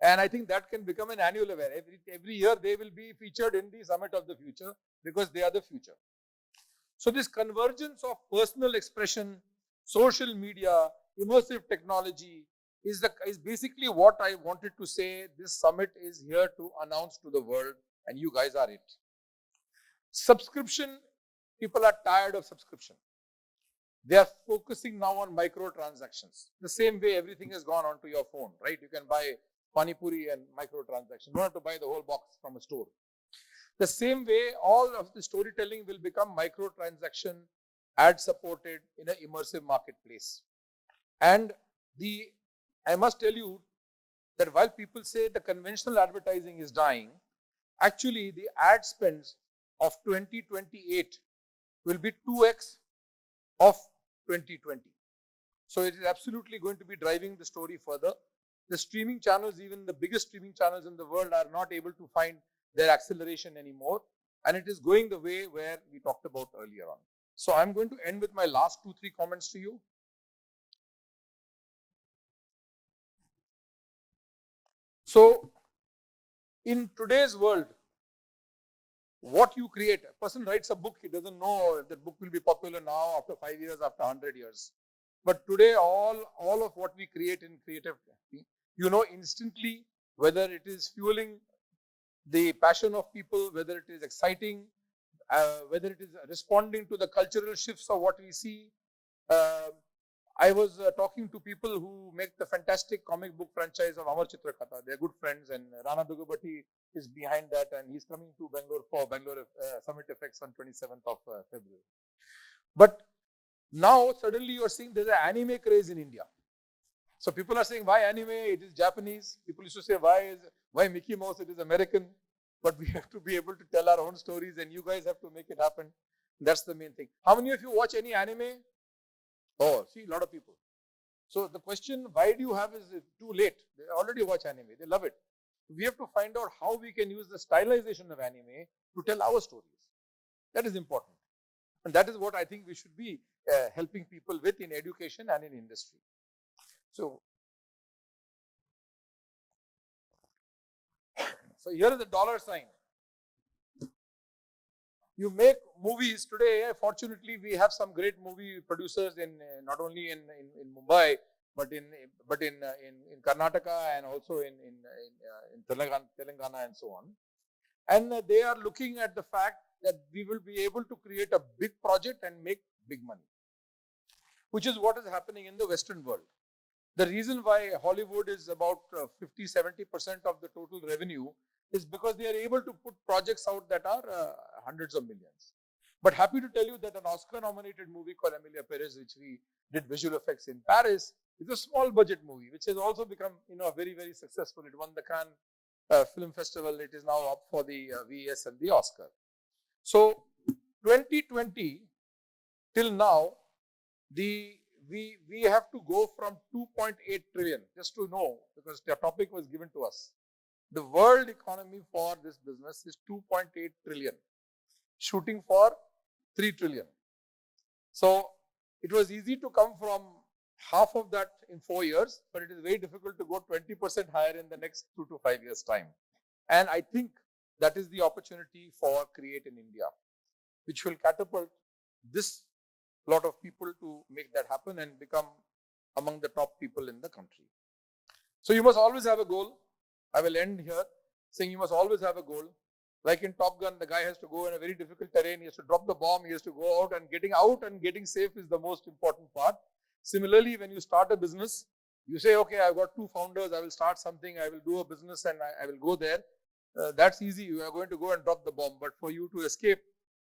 And I think that can become an annual event. Every year they will be featured in the Summit of the Future because they are the future. So this convergence of personal expression, social media, immersive technology is basically what I wanted to say. This summit is here to announce to the world, and you guys are it. Subscription, people are tired of subscription. They are focusing now on microtransactions. The same way everything has gone onto your phone, right? You can buy Pani Puri and microtransactions. You don't have to buy the whole box from a store. The same way, all of the storytelling will become microtransaction, ad supported in an immersive marketplace. And I must tell you that while people say the conventional advertising is dying, actually the ad spends of 2028 will be 2x of 2020. So it is absolutely going to be driving the story further. The streaming channels, even the biggest streaming channels in the world, are not able to find their acceleration anymore. And it is going the way where we talked about earlier on. So I'm going to end with my last 2-3 comments to you. So in today's world, what you create, a person writes a book, he doesn't know if that book will be popular now, after 5 years, after 100 years. But today, all of what we create in creative, you know instantly whether it is fueling the passion of people, whether it is exciting, whether it is responding to the cultural shifts of what we see. I was talking to people who make the fantastic comic book franchise of Amar Chitrakatha. They're good friends, and Rana Dugubati is behind that, and he's coming to Bangalore for Bangalore Summit Effects on 27th of February. But now suddenly you are seeing there's an anime craze in India. So people are saying, why anime? It is Japanese. People used to say, why Mickey Mouse? It is American. But we have to be able to tell our own stories, and you guys have to make it happen. That's the main thing. How many of you watch any anime? Oh, see, a lot of people. So the question, why do you have, is it too late? They already watch anime. They love it. We have to find out how we can use the stylization of anime to tell our stories. That is important. And that is what I think we should be helping people with in education and in industry. So here is the dollar sign. You make movies today. Fortunately, we have some great movie producers in not only in Mumbai, but in Karnataka and also in Telangana and so on. And they are looking at the fact that we will be able to create a big project and make big money, which is what is happening in the Western world. The reason why Hollywood is about 50-70% of the total revenue is because they are able to put projects out that are hundreds of millions. But happy to tell you that an Oscar-nominated movie called Emilia Perez, which we did visual effects in Paris, is a small budget movie, which has also become very, very successful. It won the Cannes Film Festival. It is now up for the VES and the Oscar. So 2020 till now, we have to go from 2.8 trillion, just to know, because the topic was given to us. The world economy for this business is 2.8 trillion, shooting for 3 trillion. So it was easy to come from half of that in 4 years, but it is very difficult to go 20% higher in the next 2 to 5 years' time. And I think that is the opportunity for Create in India, which will catapult this lot of people to make that happen and become among the top people in the country. So you must always have a goal. I will end here saying you must always have a goal. Like in Top Gun, the guy has to go in a very difficult terrain. He has to drop the bomb. He has to go out and getting safe is the most important part. Similarly, when you start a business, you say, okay, I've got 2 founders. I will start something. I will do a business and I will go there. That's easy. You are going to go and drop the bomb. But for you to escape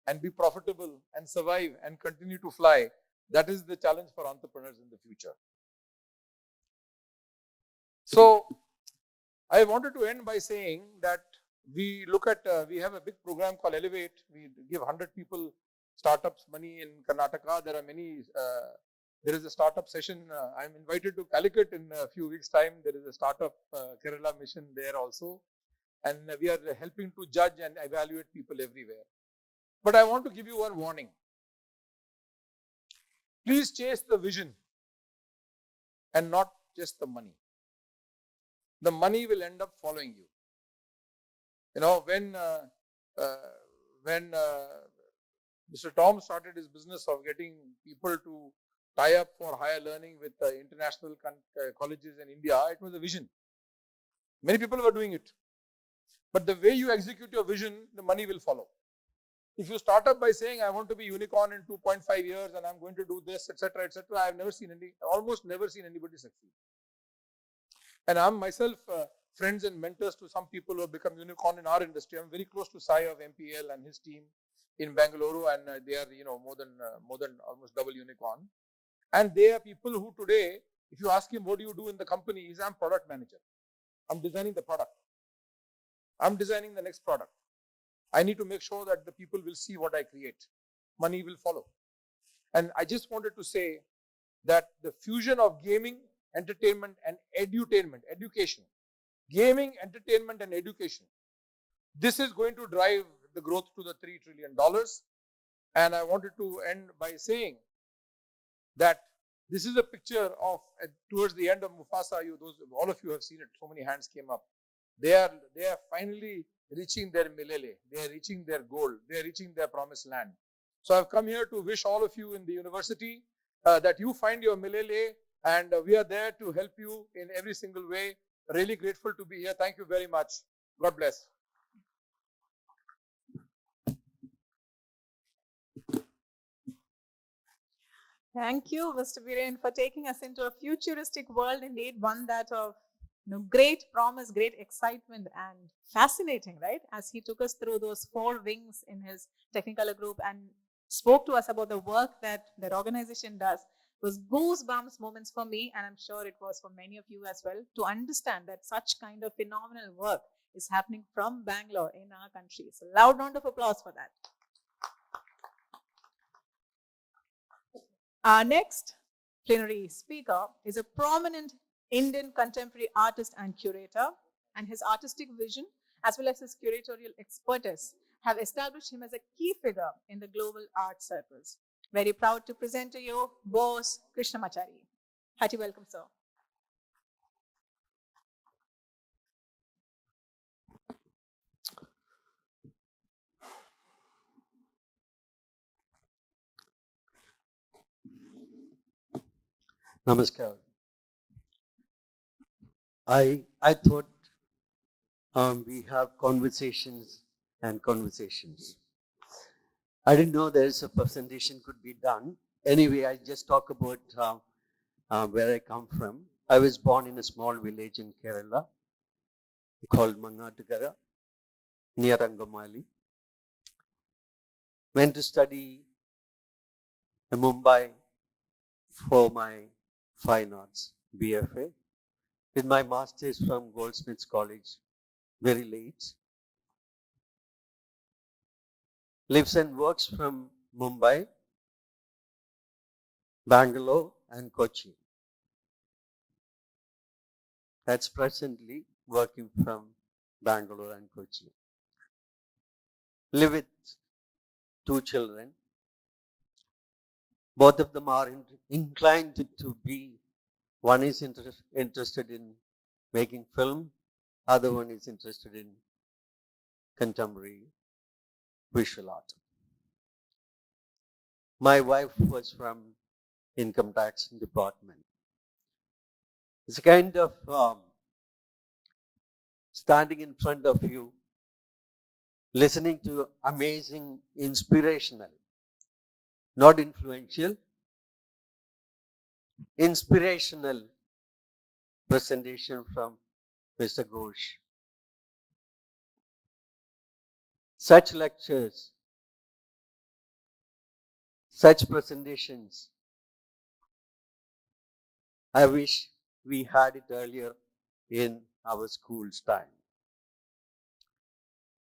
and be profitable and survive and continue to fly, that is the challenge for entrepreneurs in the future. So I wanted to end by saying that we have a big program called Elevate. We give 100 people startups money in Karnataka. There are many, there is a startup session. I'm invited to Calicut in a few weeks' time. There is a startup Kerala mission there also. And we are helping to judge and evaluate people everywhere. But I want to give you one warning. Please chase the vision and not just the money. The money will end up following you. You know, when Mr. Tom started his business of getting people to tie up for higher learning with international colleges in India, it was a vision. Many people were doing it. But the way you execute your vision, the money will follow. If you start up by saying, I want to be unicorn in 2.5 years and I'm going to do this, etc., etc., I've almost never seen anybody succeed. And I'm myself friends and mentors to some people who have become unicorn in our industry. I'm very close to Sai of MPL and his team in Bangalore, and they are more than almost double unicorn. And they are people who today, if you ask him what do you do in the company, he's I'm product manager. I'm designing the product. I'm designing the next product. I need to make sure that the people will see what I create. Money will follow. And I just wanted to say that the fusion of gaming, entertainment and education. Gaming, entertainment and education. This is going to drive the growth to the $3 trillion. And I wanted to end by saying that this is a picture of, towards the end of Mufasa, all of you have seen it, so many hands came up. They are finally reaching their milele. They are reaching their goal. They are reaching their promised land. So I've come here to wish all of you in the university that you find your milele, and we are there to help you in every single way. Really grateful to be here. Thank you very much. God bless. Thank you, Mr. Biren, for taking us into a futuristic world, indeed, one that of great promise, great excitement, and fascinating, right? As he took us through those 4 wings in his Technicolor group and spoke to us about the work that their organization does. It was goosebumps moments for me, and I'm sure it was for many of you as well, to understand that such kind of phenomenal work is happening from Bangalore in our country. So loud round of applause for that. Our next plenary speaker is a prominent Indian contemporary artist and curator, and his artistic vision, as well as his curatorial expertise, have established him as a key figure in the global art circles. Very proud to present to you Bose Krishnamachari. Hearty welcome, sir. Namaskar. I thought we have conversations and conversations. I didn't know there's a presentation could be done. Anyway, I just talk about where I come from. I was born in a small village in Kerala called Mangatukara, near Angamali. Went to study in Mumbai for my fine arts, BFA. Did my master's from Goldsmiths College, very late. Lives and works from Mumbai, Bangalore, and Kochi. That's presently working from Bangalore and Kochi. Live with 2 children. Both of them are inclined to be, one is interested in making film, other one is interested in contemporary visual art. My wife was from income tax department. It's a kind of standing in front of you, listening to amazing, inspirational, not influential, inspirational presentation from Mr. Ghose. Such lectures, such presentations, I wish we had it earlier in our school's time.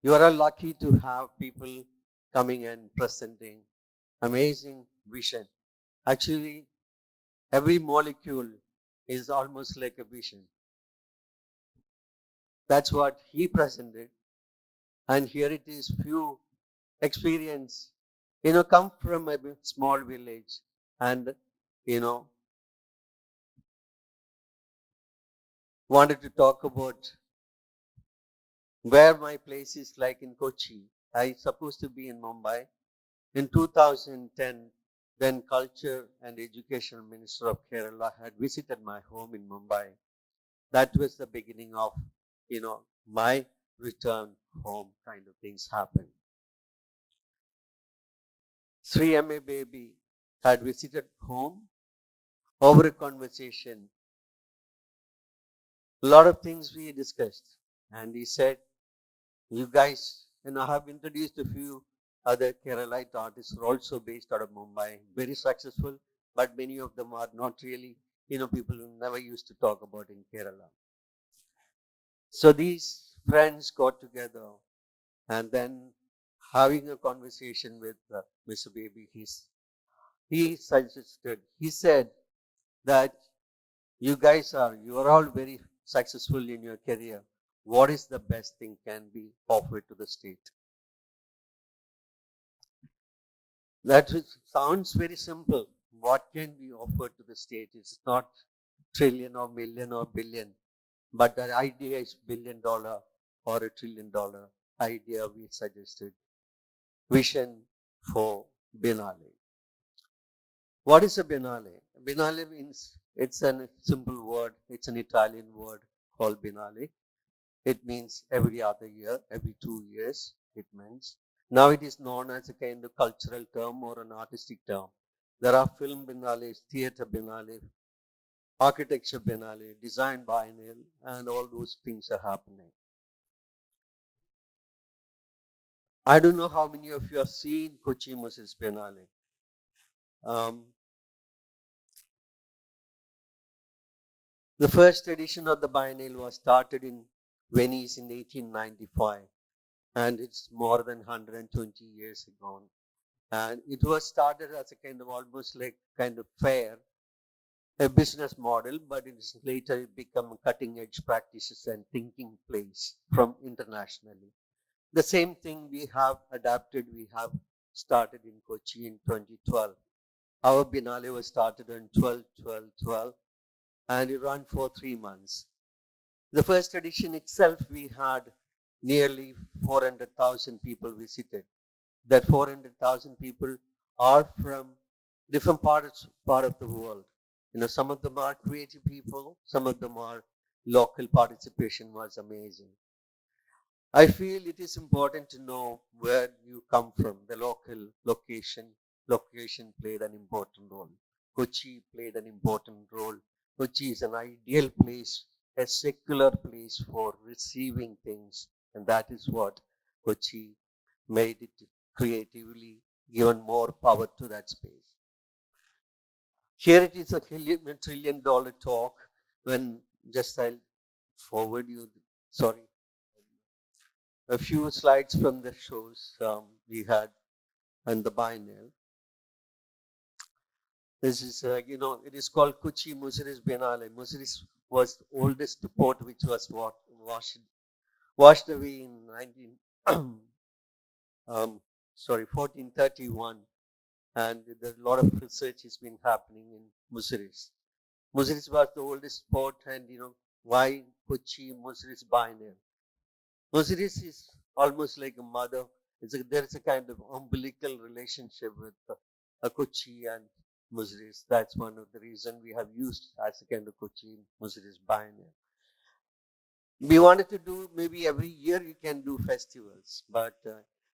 You are lucky to have people coming and presenting amazing vision. Actually, every molecule is almost like a vision. That's what he presented. And here it is, few experience, come from a small village and, wanted to talk about where my place is like in Kochi. I supposed to be in Mumbai. In 2010, then Culture and Education Minister of Kerala had visited my home in Mumbai. That was the beginning of, my return home kind of things happened. Sri M.A. Baby had visited home over a conversation. A lot of things we discussed. And he said, you guys, I have introduced a few other Keralite artists who are also based out of Mumbai, very successful, but many of them are not really, people who never used to talk about in Kerala. So these friends got together and then having a conversation with Mr. Baby, he said that you are all very successful in your career. What is the best thing can be offered to the state? That sounds very simple. What can be offered to the state? It's not trillion or million or billion, but the idea is $1 billion or $1 trillion idea we suggested. Vision for Biennale. What is a Biennale? Biennale means, it's a simple word. It's an Italian word called Biennale. It means every other year, every 2 years, it means. Now it is known as a kind of cultural term or an artistic term. There are film biennales, theater biennale, architecture biennale, design biennale, and all those things are happening. I don't know how many of you have seen Kochi Muziris Biennale. The first edition of the Biennale was started in Venice in 1895, and it's more than 120 years ago. And it was started as a kind of almost like kind of fair a business model, but it's later become cutting edge practices and thinking place from internationally. The same thing we have adapted, we have started in Kochi in 2012. Our Biennale was started on 12/12/12 and it ran for 3 months. The first edition itself, we had nearly 400,000 people visited. That 400,000 people are from different part of the world. Some of them are creative people, some of them are local participation was amazing. I feel it is important to know where you come from. The location played an important role. Kochi played an important role. Kochi is an ideal place, a secular place for receiving things, and that is what Kochi made it creatively, given more power to that space. Here it is a $1 trillion talk. When just I'll forward you, sorry, a few slides from the shows we had and the Biennale. This is, it is called Kochi Muziris Biennale. Muziris was the oldest port which was washed away in 1431. And a lot of research has been happening in Muziris. Muziris was the oldest port, and why Kochi Muziris Biennale? Muziris is almost like a mother. There is a kind of umbilical relationship with Kochi and Muziris. That's one of the reasons we have used as a kind of Kochi Muziris Biennale. We wanted to do maybe every year we can do festivals, but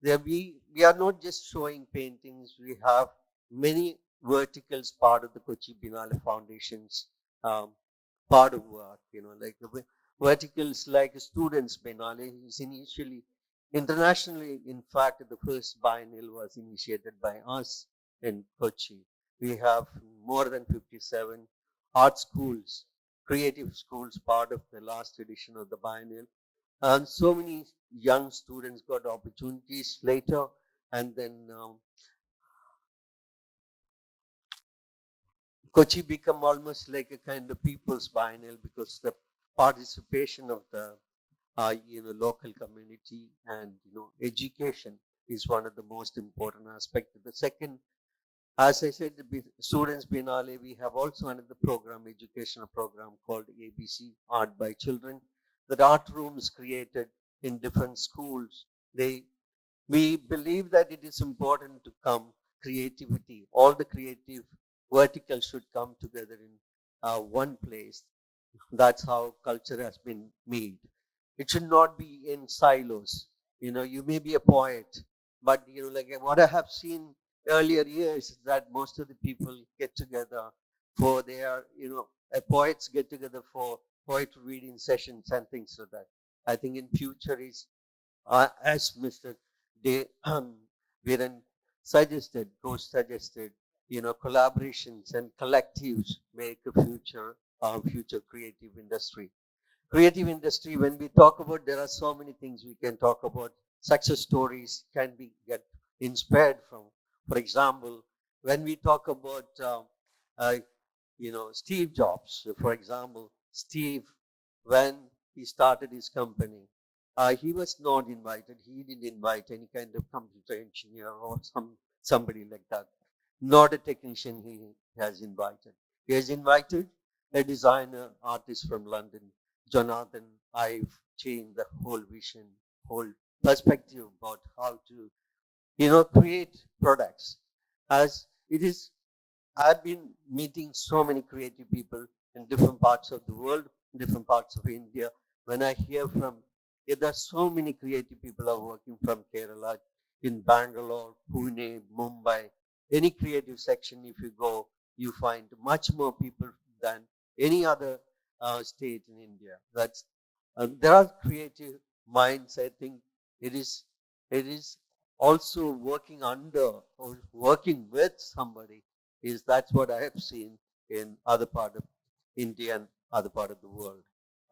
we are not just showing paintings. We have many verticals part of the Kochi Biennale Foundation's part of work. Like verticals like Students Biennale is initially internationally. In fact, the first biennial was initiated by us in Kochi. We have more than 57 art schools, creative schools, part of the last edition of the biennial. And so many young students got opportunities later, and then Kochi become almost like a kind of people's biennial because the participation of the local community and education is one of the most important aspects. The second, as I said, the Students Biennale, we have also another program, educational program called ABC, Art by Children, that art rooms created in different schools. We believe that it is important to come creativity. All the creative verticals should come together in one place. That's how culture has been made. It should not be in silos. You may be a poet, but like what I have seen earlier years is that most of the people get together for their, poets get together for poetry reading sessions and things like that. I think in future is, as Mr. Biren suggested, Ghose suggested, collaborations and collectives make a future creative industry. Creative industry, when we talk about, there are so many things we can talk about. Success stories can be get inspired from. For example, when we talk about, Steve Jobs, for example, Steve, when he started his company, he was not invited. He didn't invite any kind of computer engineer or somebody like that. Not a technician he has invited. He has invited a designer, artist from London, Jonathan. I've changed the whole vision, whole perspective about how to, create products. As it is, I've been meeting so many creative people in different parts of the world, different parts of India. When I hear from, there are so many creative people are working from Kerala, in Bangalore, Pune, Mumbai. Any creative section, if you go, you find much more people than any other state in India. There are creative minds. I think it is also working under or working with somebody. That's what I have seen in other part of India and other part of the world.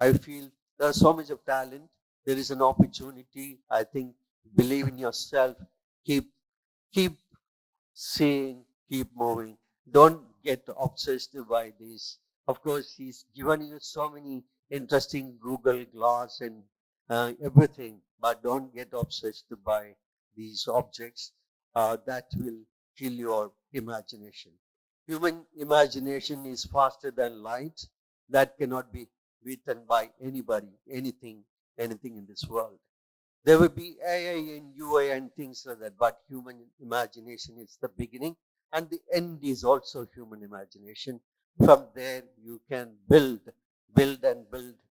I feel there's so much of talent. There is an opportunity. I think believe in yourself. Keep seeing, keep moving. Don't get obsessed by this. Of course, he's given you so many interesting Google Glass and everything, but don't get obsessed by these objects. That will kill your imagination. Human imagination is faster than light. That cannot be beaten by anybody, anything in this world. There will be AI and UI and things like that, but human imagination is the beginning, and the end is also human imagination. From there, you can build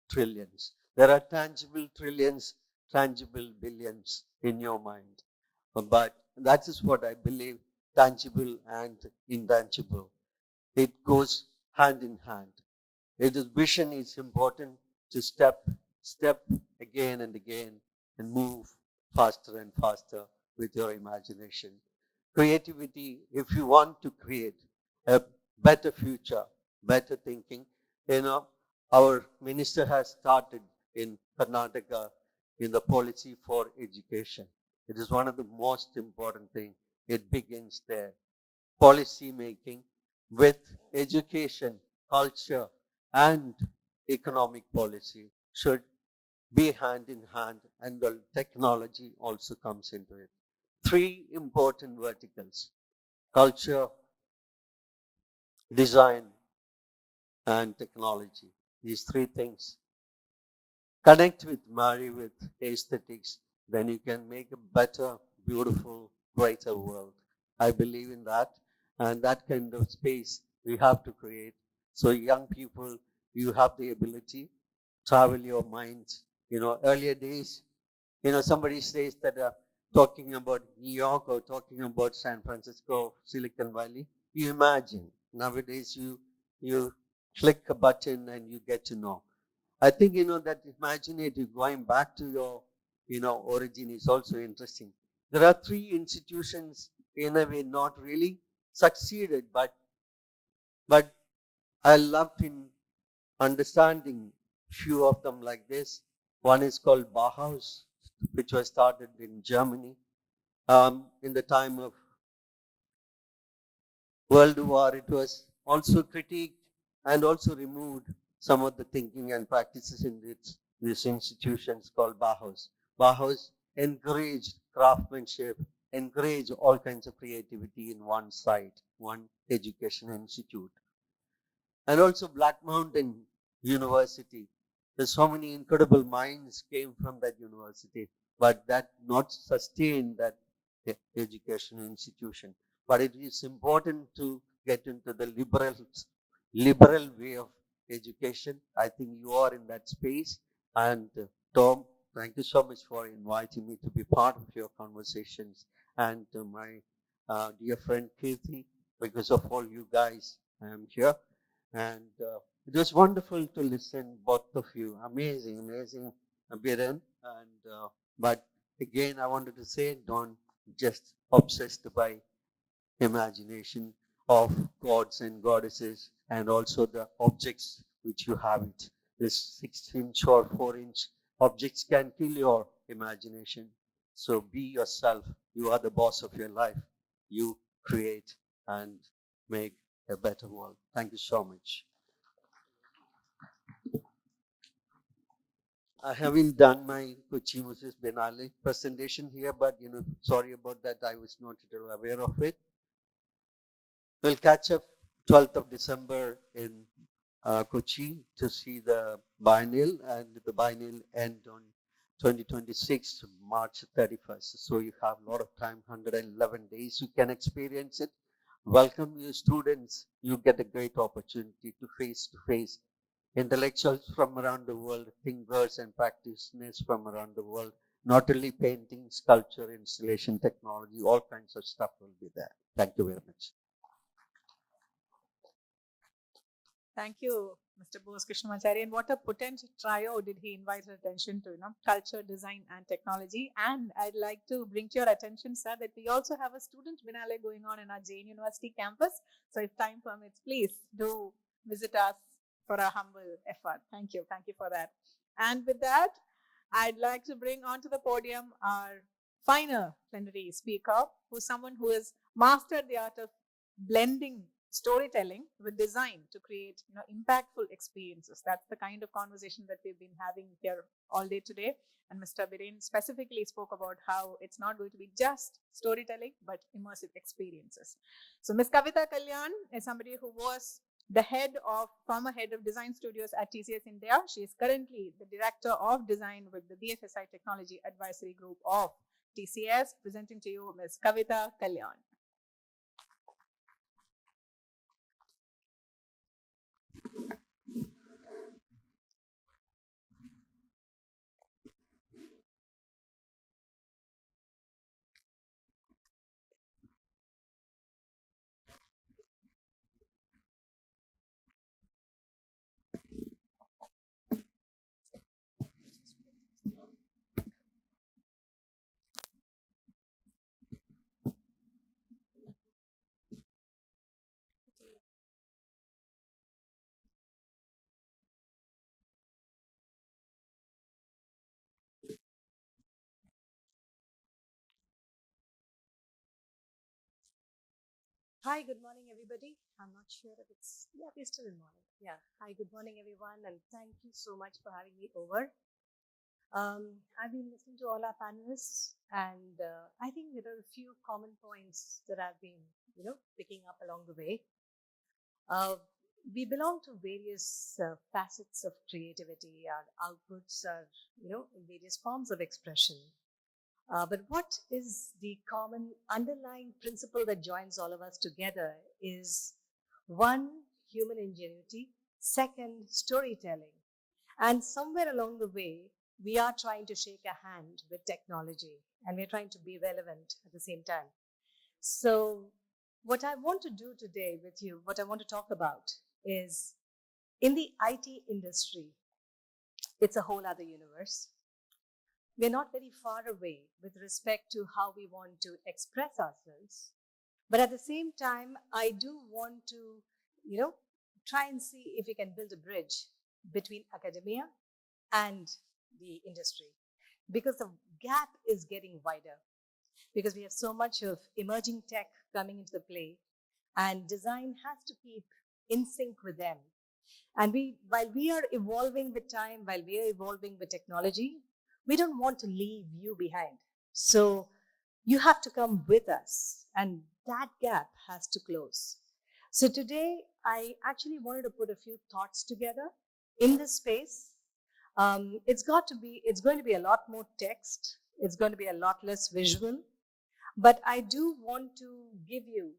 trillions. There are tangible trillions, tangible billions in your mind. But that is what I believe, tangible and intangible. It goes hand in hand. It is vision is important to step again and again and move faster and faster with your imagination. Creativity, if you want to create a better future, better thinking, you know, our minister has started in Karnataka in the policy for education. It is one of the most important things. It begins there. Policy making with education, culture, and economic policy should be hand in hand, and the technology also comes into it. Three important verticals: culture, design, and technology. These three things connect with, marry with aesthetics, then you can make a better, beautiful, brighter world. I believe in that, and that kind of space we have to create. So young people, you have the ability, travel your minds. Earlier days, somebody says that talking about New York or talking about San Francisco, Silicon Valley, you imagine. Nowadays, you click a button and you get to know. I think, that imaginative, going back to your, origin is also interesting. There are three institutions, in a way, not really succeeded, but I loved in understanding few of them like this. One is called Bauhaus, which was started in Germany in the time of World War. It was also critiqued and also removed some of the thinking and practices in these institutions called Bauhaus. Bauhaus encouraged craftsmanship, encouraged all kinds of creativity in one site, one education institute. And also Black Mountain University. There's so many incredible minds came from that university, but that not sustained that educational institution. But it is important to get into the liberal way of education. I think you are in that space. And Tom, thank you so much for inviting me to be part of your conversations. And my dear friend Kirti, because of all you guys, I am here. And it was wonderful to listen, both of you. Amazing, Biren. And but again, I wanted to say, don't just obsessed by imagination of gods and goddesses, and also the objects which you have it. This 6-inch or 4-inch objects can kill your imagination. So be yourself. You are the boss of your life. You create and make a better world. Thank you so much. I haven't done my Kochi Muziris Biennale presentation here, but sorry about that. I was not at all aware of it. We'll catch up 12th of December in Kochi to see the Biennale, and the Biennale end on 2026, March 31st. So you have a lot of time, 111 days. You can experience it. Welcome you students. You get a great opportunity to face intellectuals from around the world, thinkers and practitioners from around the world. Not only painting, sculpture, installation, technology, all kinds of stuff will be there. Thank you very much. Thank you, Mr. Bose Krishnamachari. And what a potent trio did he invite our attention to, culture, design, and technology. And I'd like to bring to your attention, sir, that we also have a student Biennale going on in our Jain University campus. So if time permits, please do visit us for a humble effort. Thank you. Thank you for that. And with that, I'd like to bring onto the podium our final plenary speaker, who's someone who has mastered the art of blending storytelling with design to create impactful experiences. That's the kind of conversation that we've been having here all day today. And Mr. Biren specifically spoke about how it's not going to be just storytelling, but immersive experiences. So Ms. Kavitha Kalyan is somebody who was the former head of design studios at TCS India. She is currently the director of design with the BFSI Technology Advisory Group of TCS. Presenting to you Ms. Kavitha Kalyan. Hi, good morning, everybody. I'm not sure if we're still in morning. Yeah. Hi, good morning, everyone, and thank you so much for having me over. I've been listening to all our panelists, and I think there are a few common points that I've been, picking up along the way. We belong to various facets of creativity. Our outputs are, in various forms of expression. But what is the common underlying principle that joins all of us together is one, human ingenuity, second, storytelling. And somewhere along the way, we are trying to shake a hand with technology and we're trying to be relevant at the same time. So what I want to do today with you, what I want to talk about is in the IT industry, it's a whole other universe. We're not very far away with respect to how we want to express ourselves. But at the same time, I do want to, try and see if we can build a bridge between academia and the industry. Because the gap is getting wider. Because we have so much of emerging tech coming into the play, and design has to keep in sync with them. And while we are evolving with time, while we are evolving with technology, we don't want to leave you behind. So you have to come with us, and that gap has to close. So today, I actually wanted to put a few thoughts together in this space. It's going to be a lot more text. It's going to be a lot less visual. But I do want to give you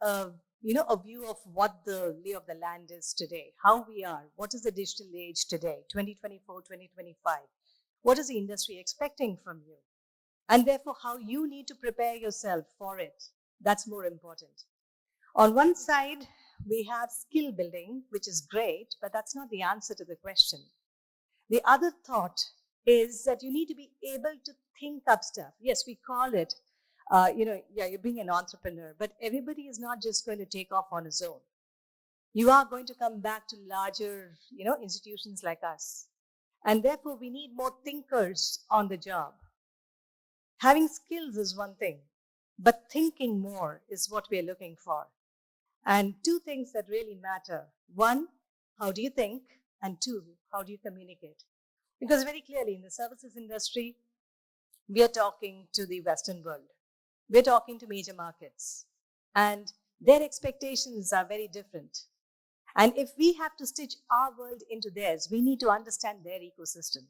a view of what the lay of the land is today, how we are, what is the digital age today, 2024, 2025. What is the industry expecting from you? And therefore, how you need to prepare yourself for it. That's more important. On one side, we have skill building, which is great, but that's not the answer to the question. The other thought is that you need to be able to think up stuff. Yes, we call it, you're being an entrepreneur, but everybody is not just going to take off on his own. You are going to come back to larger, institutions like us. And therefore, we need more thinkers on the job. Having skills is one thing, but thinking more is what we're looking for. And two things that really matter. One, how do you think? And two, how do you communicate? Because very clearly in the services industry, we are talking to the Western world. We're talking to major markets. And their expectations are very different. And if we have to stitch our world into theirs, we need to understand their ecosystem,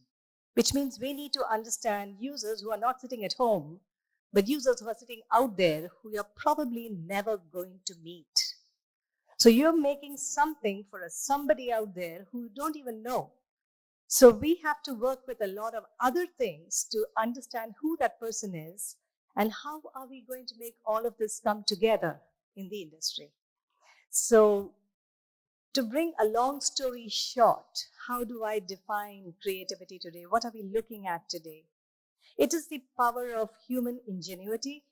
which means we need to understand users who are not sitting at home, but users who are sitting out there who you're probably never going to meet. So you're making something for somebody out there who you don't even know. So we have to work with a lot of other things to understand who that person is and how are we going to make all of this come together in the industry. So to bring a long story short, how do I define creativity today? What are we looking at today? It is the power of human ingenuity,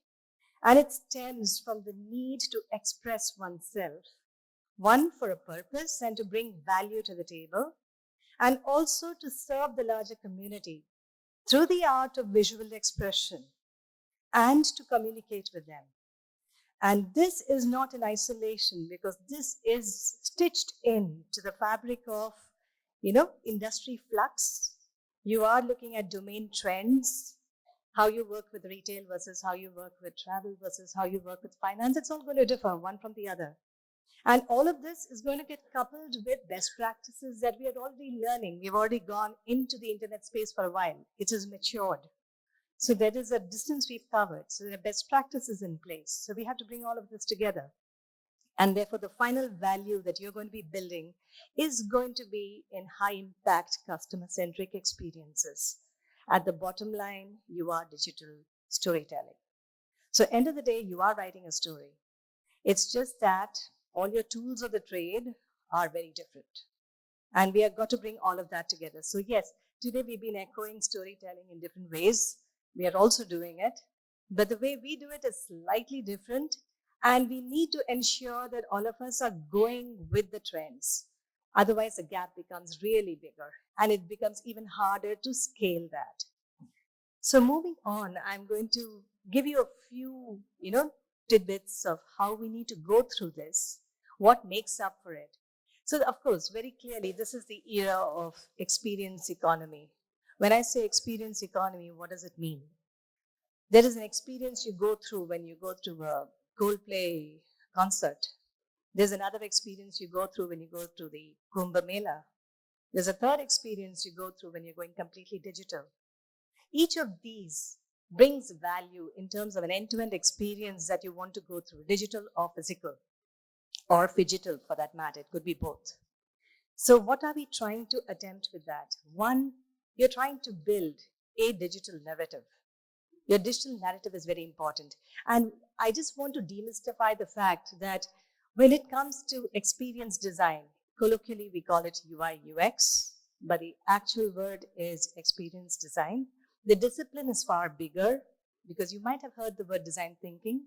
and it stems from the need to express oneself, one for a purpose and to bring value to the table, and also to serve the larger community through the art of visual expression and to communicate with them. And this is not in isolation because this is stitched in to the fabric of, industry flux. You are looking at domain trends, how you work with retail versus how you work with travel versus how you work with finance. It's all going to differ one from the other. And all of this is going to get coupled with best practices that we are already learning. We've already gone into the internet space for a while. It has matured. So there is a distance we've covered. So there are best practices in place. So we have to bring all of this together. And therefore, the final value that you're going to be building is going to be in high impact customer-centric experiences. At the bottom line, you are digital storytelling. So end of the day, you are writing a story. It's just that all your tools of the trade are very different. And we have got to bring all of that together. So yes, today we've been echoing storytelling in different ways. We are also doing it. But the way we do it is slightly different. And we need to ensure that all of us are going with the trends. Otherwise, the gap becomes really bigger. And it becomes even harder to scale that. So moving on, I'm going to give you a few, tidbits of how we need to go through this, what makes up for it. So of course, very clearly, this is the era of experience economy. When I say experience economy, what does it mean? There is an experience you go through when you go to a Coldplay concert. There's another experience you go through when you go to the Kumbh Mela. There's a third experience you go through when you're going completely digital. Each of these brings value in terms of an end-to-end experience that you want to go through, digital or physical, or phygital for that matter. It could be both. So what are we trying to attempt with that? One, you're trying to build a digital narrative. Your digital narrative is very important. And I just want to demystify the fact that when it comes to experience design, colloquially we call it UI UX, but the actual word is experience design. The discipline is far bigger because you might have heard the word design thinking,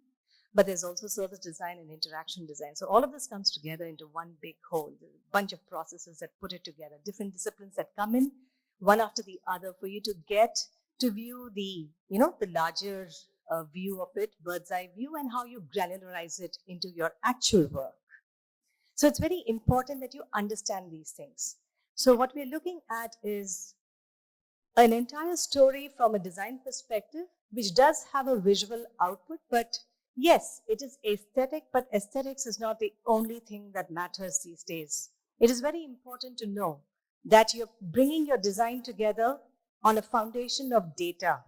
but there's also service design and interaction design. So all of this comes together into one big whole, a bunch of processes that put it together, different disciplines that come in one after the other for you to get to view the, the larger view of it, bird's eye view, and how you granularize it into your actual work. So it's very important that you understand these things. So what we're looking at is an entire story from a design perspective, which does have a visual output, but yes, it is aesthetic, but aesthetics is not the only thing that matters these days. It is very important to know that you're bringing your design together on a foundation of data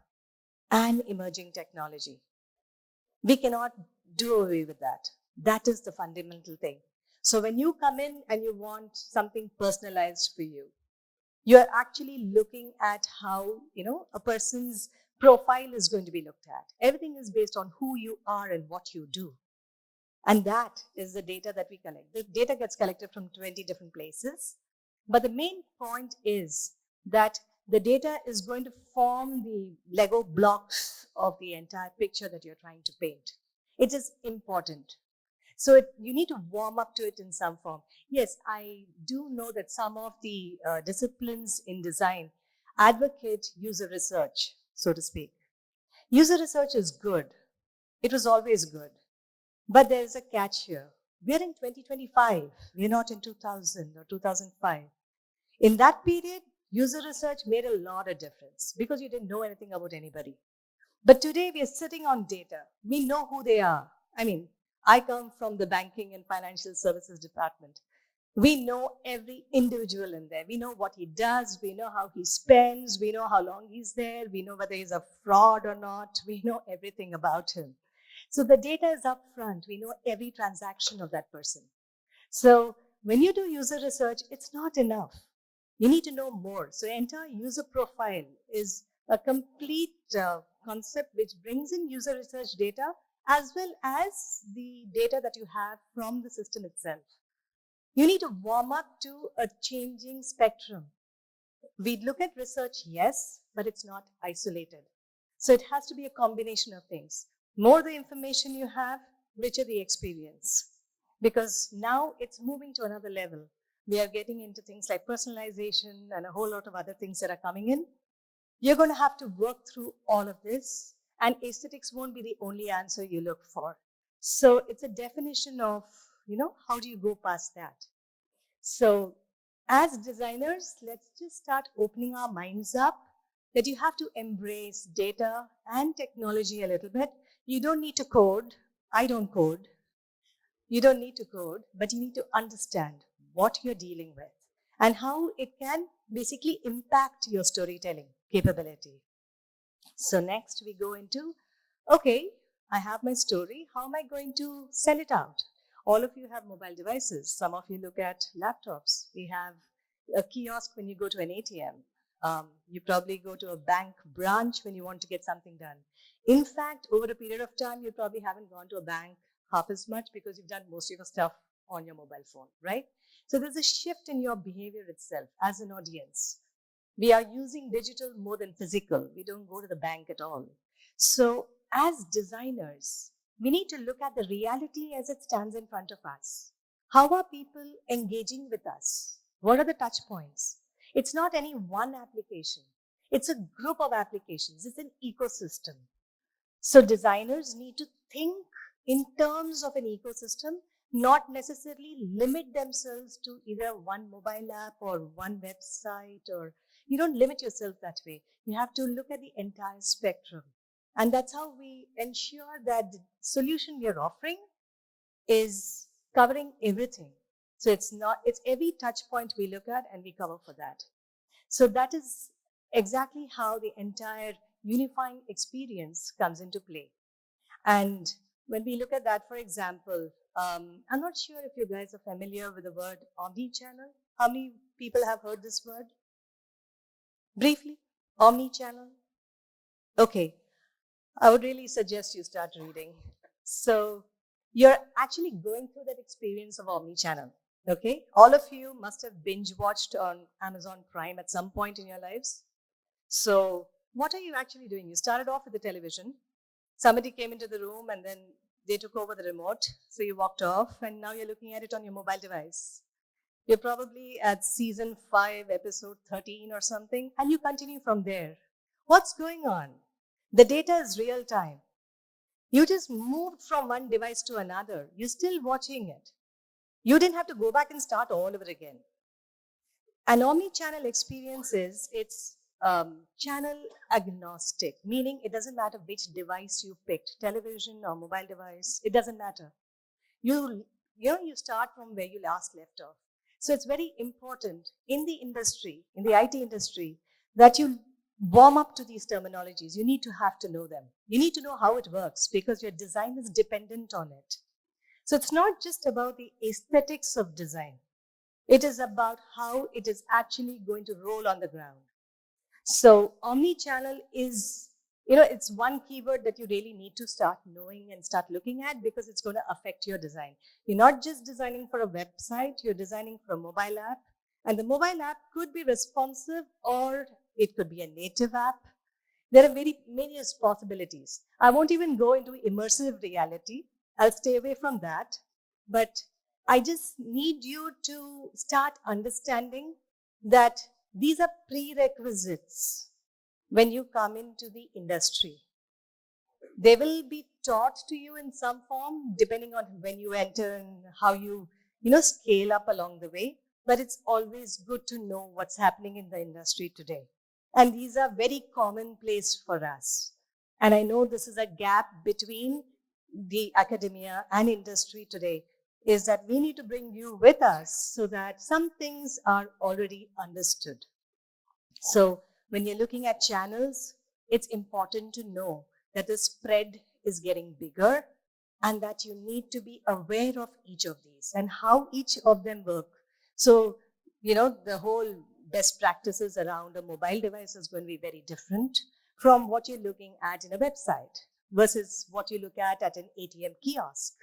and emerging technology. We cannot do away with that. That is the fundamental thing. So when you come in and you want something personalized for you, you're actually looking at how, a person's profile is going to be looked at. Everything is based on who you are and what you do. And that is the data that we collect. The data gets collected from 20 different places. But the main point is that the data is going to form the Lego blocks of the entire picture that you're trying to paint. It is important. So you need to warm up to it in some form. Yes, I do know that some of the disciplines in design advocate user research, so to speak. User research is good. It was always good. But there's a catch here. We're in 2025. We're not in 2000 or 2005. In that period, user research made a lot of difference because you didn't know anything about anybody. But today we are sitting on data. We know who they are. I come from the banking and financial services department. We know every individual in there. We know what he does. We know how he spends. We know how long he's there. We know whether he's a fraud or not. We know everything about him. So the data is up front. We know every transaction of that person. So when you do user research, it's not enough. You need to know more. So entire user profile is a complete concept which brings in user research data as well as the data that you have from the system itself. You need to warm up to a changing spectrum. We look at research, yes, but it's not isolated. So it has to be a combination of things. More the information you have, richer the experience. Because now it's moving to another level. We are getting into things like personalization and a whole lot of other things that are coming in. You're going to have to work through all of this, and aesthetics won't be the only answer you look for. So it's a definition of, how do you go past that? So as designers, let's just start opening our minds up that you have to embrace data and technology a little bit. You don't need to code. I don't code. You don't need to code, but you need to understand what you're dealing with and how it can basically impact your storytelling capability. So next we go into, okay, I have my story. How am I going to sell it out? All of you have mobile devices. Some of you look at laptops. We have a kiosk when you go to an ATM. You probably go to a bank branch when you want to get something done. In fact, over a period of time, you probably haven't gone to a bank half as much because you've done most of your stuff on your mobile phone, right? So there's a shift in your behavior itself as an audience. We are using digital more than physical. We don't go to the bank at all. So as designers, we need to look at the reality as it stands in front of us. How are people engaging with us? What are the touch points? It's not any one application. It's a group of applications. It's an ecosystem. So designers need to think in terms of an ecosystem, not necessarily limit themselves to either one mobile app or one website, or you don't limit yourself that way. You have to look at the entire spectrum. And that's how we ensure that the solution we are offering is covering everything. So it's every touch point we look at and we cover for that. So that is exactly how the entire unifying experience comes into play. And when we look at that, for example, I'm not sure if you guys are familiar with the word omnichannel. How many people have heard this word? Briefly, omnichannel. Okay, I would really suggest you start reading. So you're actually going through that experience of omnichannel. Okay, all of you must have binge watched on Amazon Prime at some point in your lives. So what are you actually doing? You started off with the television. Somebody came into the room and then they took over the remote. So you walked off and now you're looking at it on your mobile device. You're probably at season 5, episode 13 or something, and you continue from there. What's going on? The data is real time. You just moved from one device to another. You're still watching it. You didn't have to go back and start all over again. An omni-channel experience is, it's channel agnostic, meaning it doesn't matter which device you picked, television or mobile device, it doesn't matter. You start from where you last left off. So it's very important in the industry, in the IT industry, that you warm up to these terminologies. You need to have to know them. You need to know how it works because your design is dependent on it. So it's not just about the aesthetics of design. It is about how it is actually going to roll on the ground. So omni-channel is, it's one keyword that you really need to start knowing and start looking at because it's going to affect your design. You're not just designing for a website, you're designing for a mobile app. And the mobile app could be responsive or it could be a native app. There are many possibilities. I won't even go into immersive reality. I'll stay away from that. But I just need you to start understanding that these are prerequisites when you come into the industry. They will be taught to you in some form, depending on when you enter and how you scale up along the way. But it's always good to know what's happening in the industry today. And these are very commonplace for us. And I know this is a gap between the academia and industry today, is that we need to bring you with us so that some things are already understood. So when you're looking at channels, it's important to know that the spread is getting bigger and that you need to be aware of each of these and how each of them work. So, the whole best practices around a mobile device is going to be very different from what you're looking at in a website versus what you look at an ATM kiosk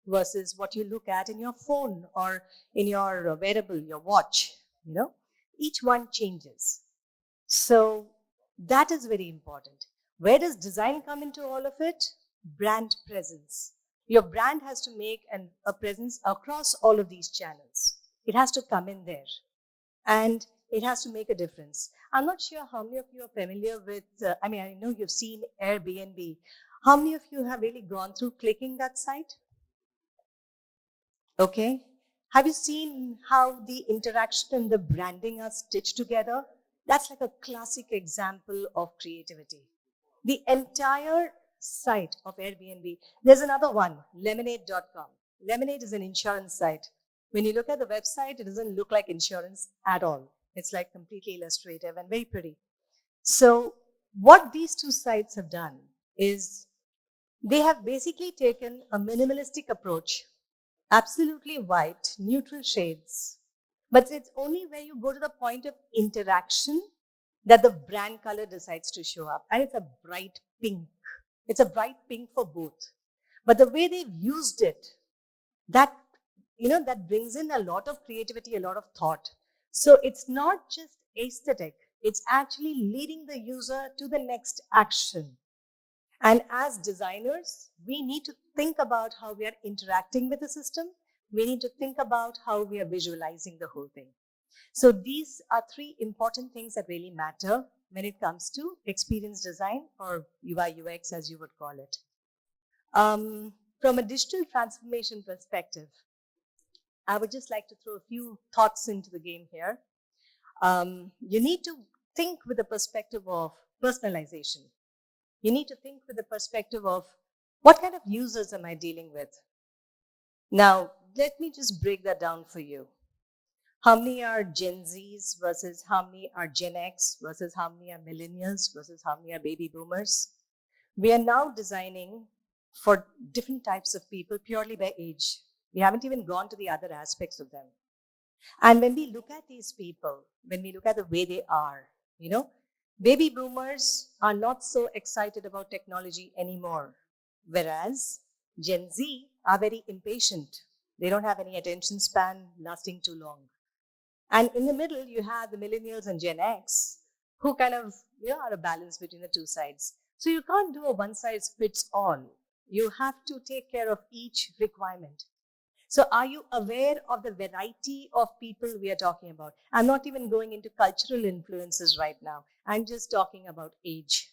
versus what you look at in your phone or in your wearable, your watch. Each one changes. So that is very important. Where does design come into all of it? Brand presence. Your brand has to make a presence across all of these channels. It has to come in there. And it has to make a difference. I'm not sure how many of you are familiar with, I know you've seen Airbnb. How many of you have really gone through clicking that site? Okay? Have you seen how the interaction and the branding are stitched together? That's like a classic example of creativity. The entire site of Airbnb, there's another one, lemonade.com. Lemonade is an insurance site. When you look at the website, it doesn't look like insurance at all. It's like completely illustrative and very pretty. So what these two sites have done is they have basically taken a minimalistic approach, absolutely white, neutral shades. But it's only where you go to the point of interaction that the brand color decides to show up. And it's a bright pink. It's a bright pink for both. But the way they've used it, that, that brings in a lot of creativity, a lot of thought. So it's not just aesthetic, it's actually leading the user to the next action. And as designers, we need to think about how we are interacting with the system. We need to think about how we are visualizing the whole thing. So these are three important things that really matter when it comes to experience design, or UI UX as you would call it. From a digital transformation perspective, I would just like to throw a few thoughts into the game here. You need to think with the perspective of personalization. You need to think with the perspective of what kind of users am I dealing with? Now, let me just break that down for you. How many are Gen Zs versus how many are Gen X versus how many are millennials versus how many are baby boomers? We are now designing for different types of people purely by age. We haven't even gone to the other aspects of them. And when we look at these people, when we look at the way they are, baby boomers are not so excited about technology anymore, whereas Gen Z are very impatient. They don't have any attention span lasting too long. And in the middle, you have the millennials and Gen X, who kind of are a balance between the two sides. So you can't do a one size fits all. You have to take care of each requirement. So are you aware of the variety of people we are talking about? I'm not even going into cultural influences right now. I'm just talking about age.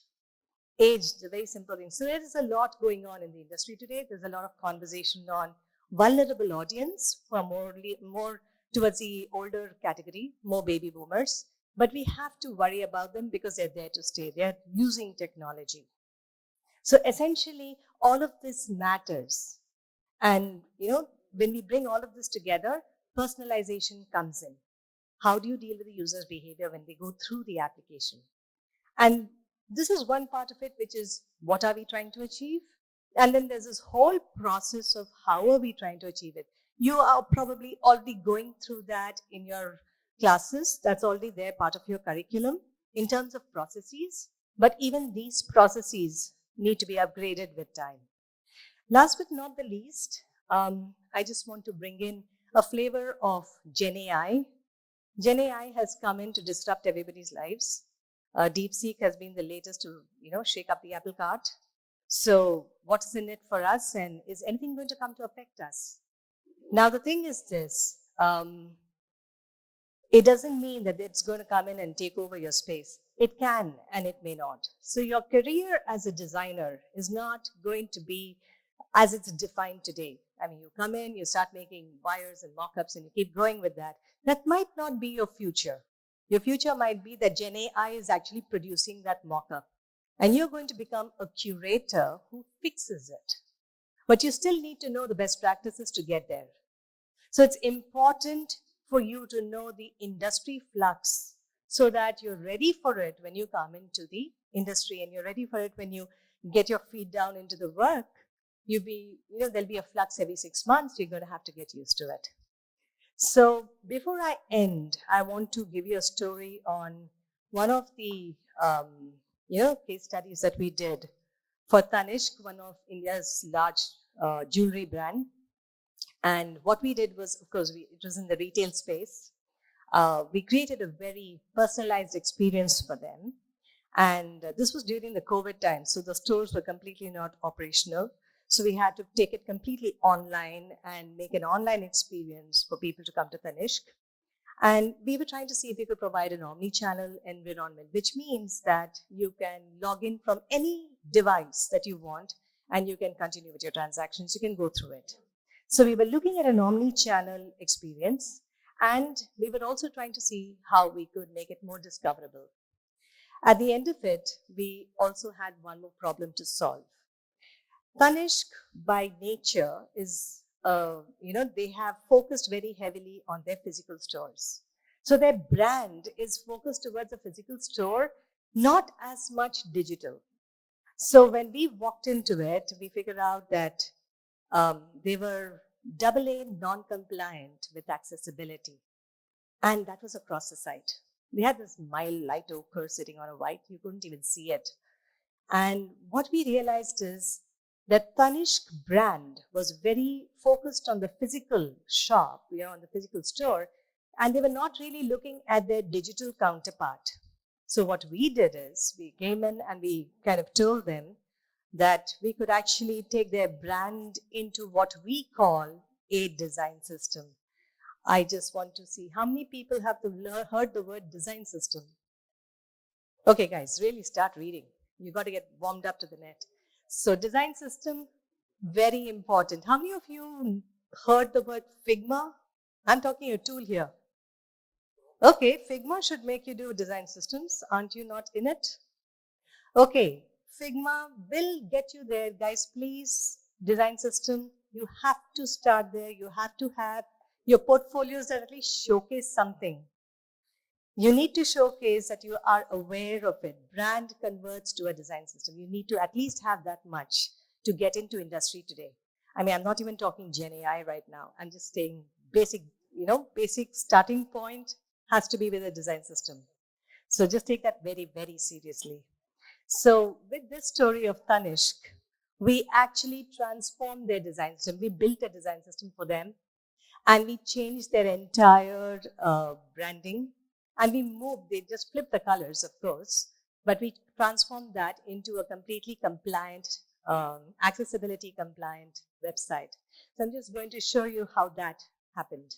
Age is a very simple thing. So there is a lot going on in the industry today. There's a lot of conversation on vulnerable audience who are more towards the older category, more baby boomers. But we have to worry about them because they're there to stay. They're using technology. So essentially, all of this matters. And, when we bring all of this together, personalization comes in. How do you deal with the user's behavior when they go through the application? And this is one part of it, which is what are we trying to achieve? And then there's this whole process of how are we trying to achieve it? You are probably already going through that in your classes. That's already there, part of your curriculum in terms of processes. But even these processes need to be upgraded with time. Last but not the least, I just want to bring in a flavor of Gen AI. Gen AI has come in to disrupt everybody's lives. DeepSeek has been the latest to, shake up the apple cart. So what's in it for us, and is anything going to come to affect us? Now, the thing is this, it doesn't mean that it's going to come in and take over your space. It can, and it may not. So your career as a designer is not going to be as it's defined today. I mean, you come in, you start making wires and mock-ups, and you keep going with that. That might not be your future. Your future might be that Gen AI is actually producing that mock-up, and you're going to become a curator who fixes it. But you still need to know the best practices to get there. So it's important for you to know the industry flux so that you're ready for it when you come into the industry, and you're ready for it when you get your feet down into the work. There'll be a flux every 6 months. You're going to have to get used to it. So before I end, I want to give you a story on one of the, case studies that we did for Tanishq, one of India's large jewelry brand. And what we did was, of course, it was in the retail space. We created a very personalized experience for them. And this was during the COVID time. So the stores were completely not operational. So we had to take it completely online and make an online experience for people to come to Tanishq. And we were trying to see if we could provide an omni-channel environment, which means that you can log in from any device that you want, and you can continue with your transactions. You can go through it. So we were looking at an omni-channel experience, and we were also trying to see how we could make it more discoverable. At the end of it, we also had one more problem to solve. Tanishq, by nature, is, they have focused very heavily on their physical stores. So their brand is focused towards a physical store, not as much digital. So when we walked into it, we figured out that they were AA non-compliant with accessibility. And that was across the site. We had this mild light ochre sitting on a white, you couldn't even see it. And what we realized is that Tanishq brand was very focused on the physical shop, on the physical store, and they were not really looking at their digital counterpart. So what we did is we came in and we kind of told them that we could actually take their brand into what we call a design system. I just want to see how many people have heard the word design system. Okay, guys, really start reading. You got to get warmed up to the net. So design system, very important. How many of you heard the word Figma? I'm talking a tool here. Okay, Figma should make you do design systems. Aren't you not in it? Okay, Figma will get you there. Guys, please, design system, you have to start there. You have to have your portfolios that at least showcase something. You need to showcase that you are aware of it. Brand converts to a design system. You need to at least have that much to get into industry today. I mean, I'm not even talking Gen AI right now. I'm just saying basic starting point has to be with a design system. So just take that very, very seriously. So with this story of Tanishq, we actually transformed their design system. We built a design system for them, and we changed their entire branding. And we moved, they just flipped the colors, of course, but we transformed that into a completely compliant, accessibility compliant website. So I'm just going to show you how that happened.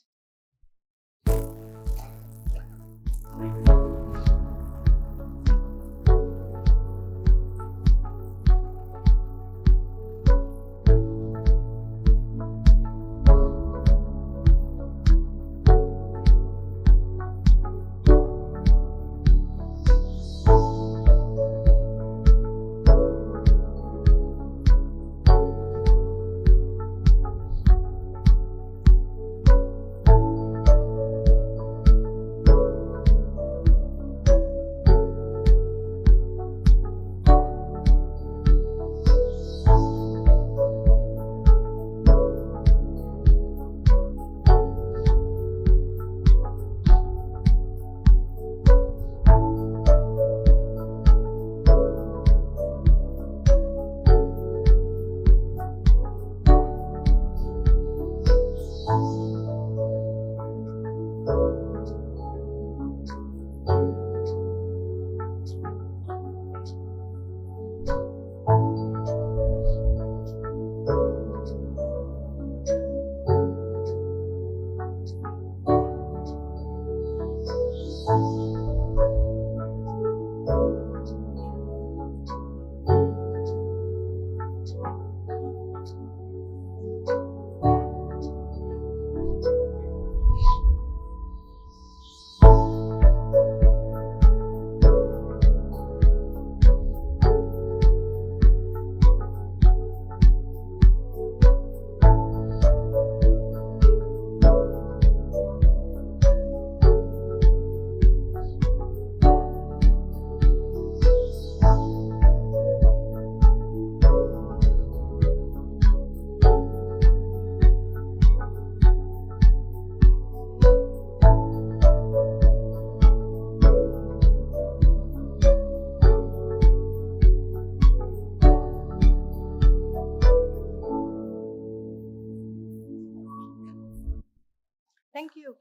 Thank you.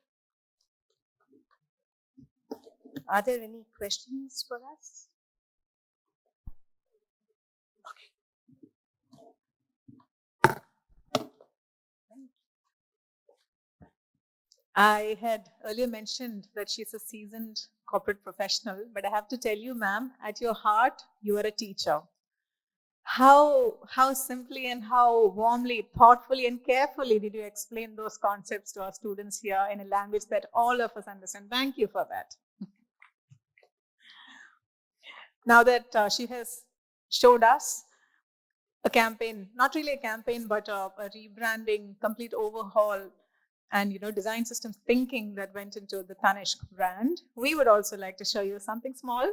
Are there any questions for us? Okay. I had earlier mentioned that she's a seasoned corporate professional, but I have to tell you, ma'am, at your heart, you are a teacher. How simply and how warmly, thoughtfully, and carefully did you explain those concepts to our students here in a language that all of us understand? Thank you for that. Now that she has showed us a campaign, not really a campaign, but a rebranding, complete overhaul, and design systems thinking that went into the Tanishq brand, we would also like to show you something small.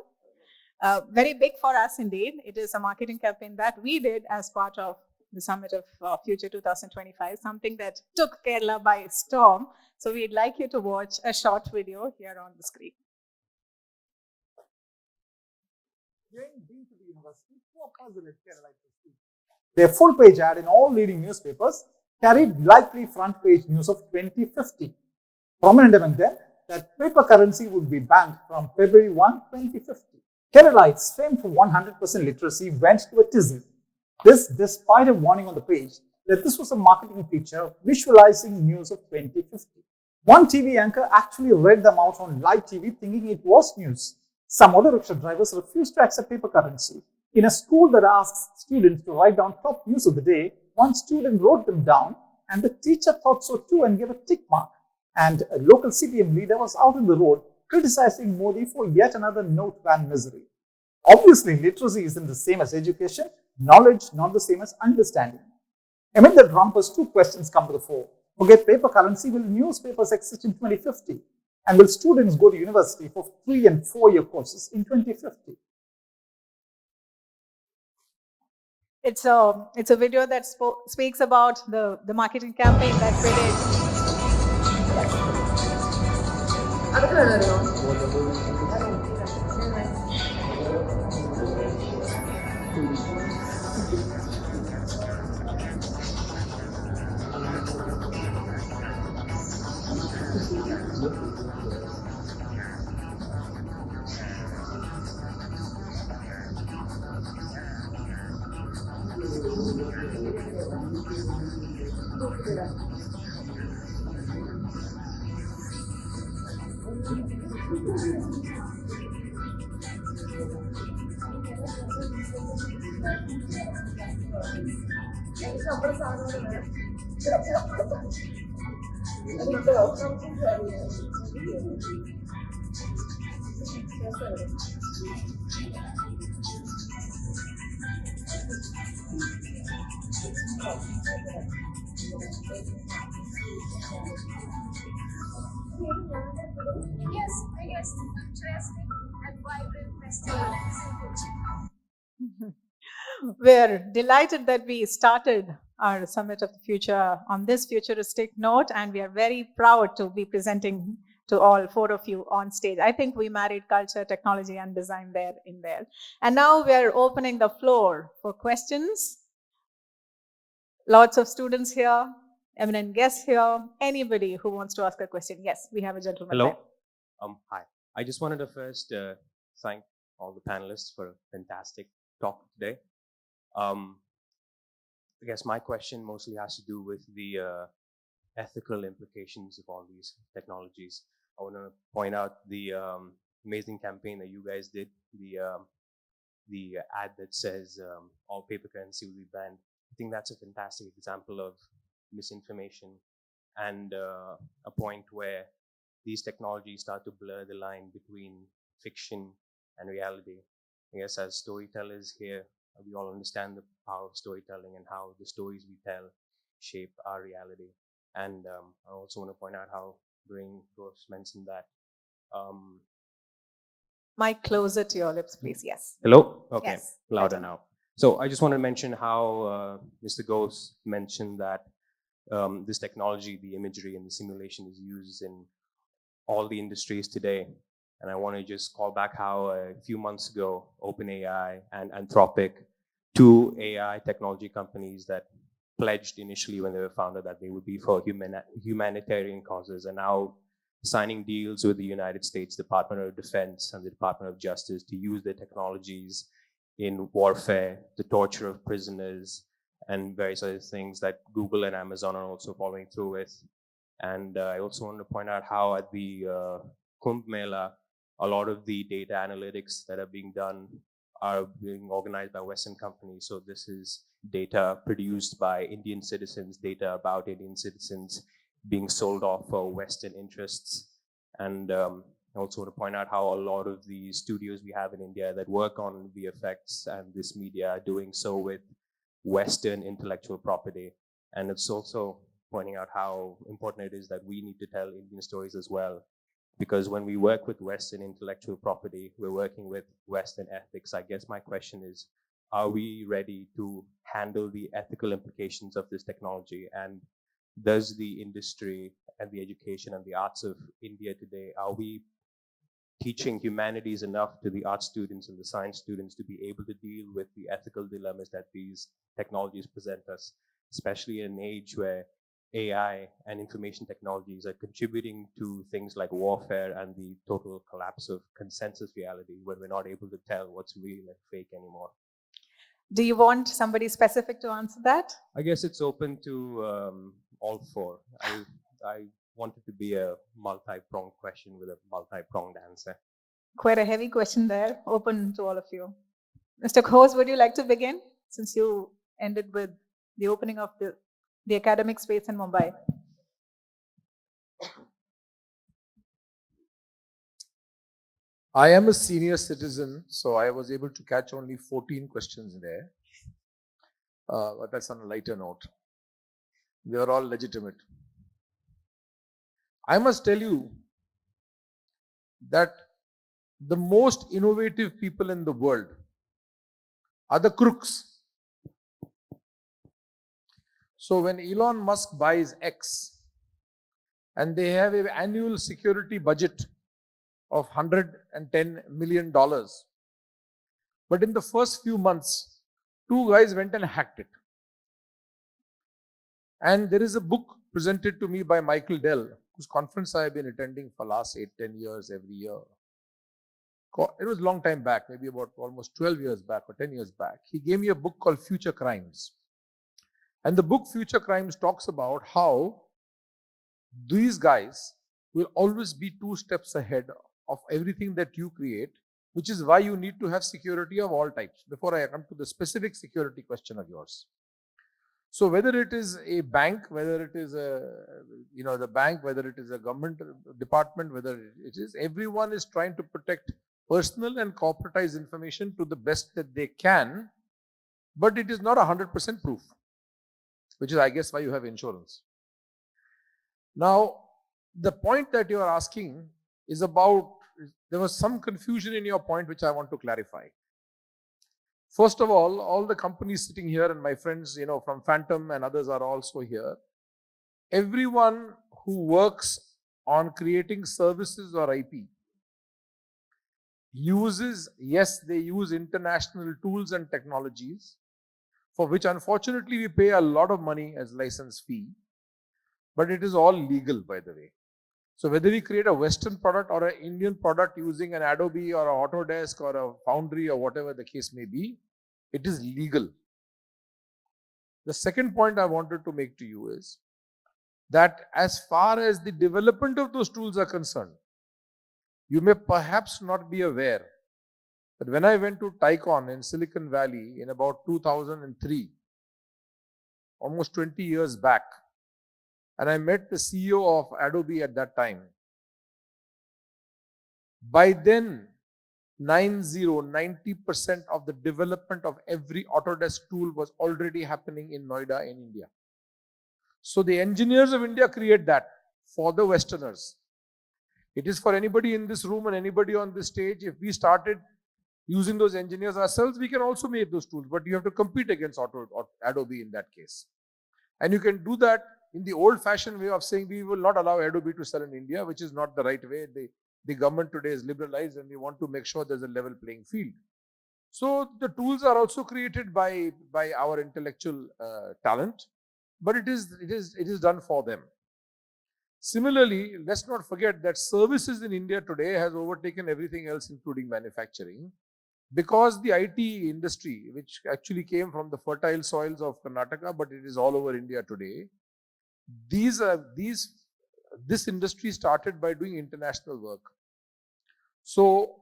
Very big for us indeed. It is a marketing campaign that we did as part of the Summit of Future 2025, something that took Kerala by storm. So we'd like you to watch a short video here on the screen. Their full page ad in all leading newspapers carried likely front page news of 2050. Prominent among them that paper currency would be banned from February 1, 2050. Keralites famed for 100% literacy went to a tizzy. This despite a warning on the page that this was a marketing feature visualizing news of 2050. One TV anchor actually read them out on live TV thinking it was news. Some auto rickshaw drivers refused to accept paper currency. In a school that asks students to write down top news of the day, one student wrote them down and the teacher thought so too and gave a tick mark. And a local CPM leader was out on the road criticizing Modi for yet another note ban misery. Obviously, literacy isn't the same as education, knowledge not the same as understanding. Amid the rompers, two questions come to the fore. Forget paper currency, will newspapers exist in 2050? And will students go to university for 3- and 4-year courses in 2050? It's a video that speaks about the marketing campaign that we did. Yes, biggest interesting and vibrant festival in Kochi. We're delighted that we started our Summit of the Future on this futuristic note, and we are very proud to be presenting to all 4 of you on stage. I think we married culture, technology, and design there in there. And now we're opening the floor for questions. Lots of students here, eminent guests here, anybody who wants to ask a question. Yes, we have a gentleman Hello. there. Hi. I just wanted to first thank all the panelists for a fantastic talk today. I guess my question mostly has to do with the ethical implications of all these technologies. I want to point out the amazing campaign that you guys did, the ad that says all paper currency will be banned. I think that's a fantastic example of misinformation and a point where these technologies start to blur the line between fiction and reality. I guess as storytellers here, we all understand the power of storytelling and how the stories we tell shape our reality. And I also want to point out how Ghose mentioned that. Mic closer to your lips, please. Yes. Hello? Okay, Yes. louder now. So I just want to mention how Mr. Ghose mentioned that this technology, the imagery and the simulation is used in all the industries today. And I want to just call back how a few months ago, OpenAI and Anthropic, 2 AI technology companies that pledged initially when they were founded that they would be for humanitarian causes, are now signing deals with the United States Department of Defense and the Department of Justice to use their technologies in warfare, the torture of prisoners, and various other things that Google and Amazon are also following through with. And I also want to point out how at the Kumbh Mela, a lot of the data analytics that are being done are being organized by Western companies. So this is data produced by Indian citizens, data about Indian citizens being sold off for Western interests. And I also want to point out how a lot of the studios we have in India that work on VFX and this media are doing so with Western intellectual property. And it's also pointing out how important it is that we need to tell Indian stories as well. Because when we work with Western intellectual property, we're working with Western ethics. I guess my question is, are we ready to handle the ethical implications of this technology? And does the industry and the education and the arts of India today, are we teaching humanities enough to the art students and the science students to be able to deal with the ethical dilemmas that these technologies present us, especially in an age where AI and information technologies are contributing to things like warfare and the total collapse of consensus reality when we're not able to tell what's real and fake anymore? Do you want somebody specific to answer that? I guess it's open to all four. I want it to be a multi-pronged question with a multi-pronged answer. Quite a heavy question there, open to all of you. Mr. Ghose, would you like to begin, since you ended with the opening of the academic space in Mumbai? I am a senior citizen, so I was able to catch only 14 questions there. But that's on a lighter note. They are all legitimate. I must tell you that the most innovative people in the world are the crooks. So when Elon Musk buys X and they have an annual security budget of $110 million, but in the first few months, 2 guys went and hacked it. And there is a book presented to me by Michael Dell, whose conference I have been attending for last 8-10 years every year. It was a long time back, maybe about almost 12 years back or 10 years back. He gave me a book called Future Crimes. And the book Future Crimes talks about how these guys will always be 2 steps ahead of everything that you create, which is why you need to have security of all types. Before I come to the specific security question of yours. So whether it is a bank, whether it is the bank, whether it is a government department, whether it is, everyone is trying to protect personal and corporatized information to the best that they can, but it is not 100% proof, which is, I guess, why you have insurance. Now, the point that you are asking is about, there was some confusion in your point which I want to clarify. First of all the companies sitting here and my friends, from Phantom and others are also here. Everyone who works on creating services or IP uses, yes, they use international tools and technologies, for which unfortunately we pay a lot of money as license fee, but it is all legal, by the way. So whether we create a Western product or an Indian product using an Adobe or an Autodesk or a Foundry or whatever the case may be, it is legal. The second point I wanted to make to you is that as far as the development of those tools are concerned, you may perhaps not be aware that when I went to Tycon in Silicon Valley in about 2003, almost 20 years back, and I met the CEO of Adobe at that time. By then, 90% of the development of every Autodesk tool was already happening in Noida in India. So the engineers of India create that for the Westerners. It is for anybody in this room and anybody on this stage. If we started using those engineers ourselves, we can also make those tools, but you have to compete against Adobe in that case. And you can do that in the old-fashioned way of saying we will not allow Adobe to sell in India, which is not the right way. The government today is liberalized and we want to make sure there's a level playing field. So the tools are also created by our intellectual talent, but it is done for them. Similarly, let's not forget that services in India today has overtaken everything else, including manufacturing, because the IT industry, which actually came from the fertile soils of Karnataka, but it is all over India today, this industry started by doing international work. So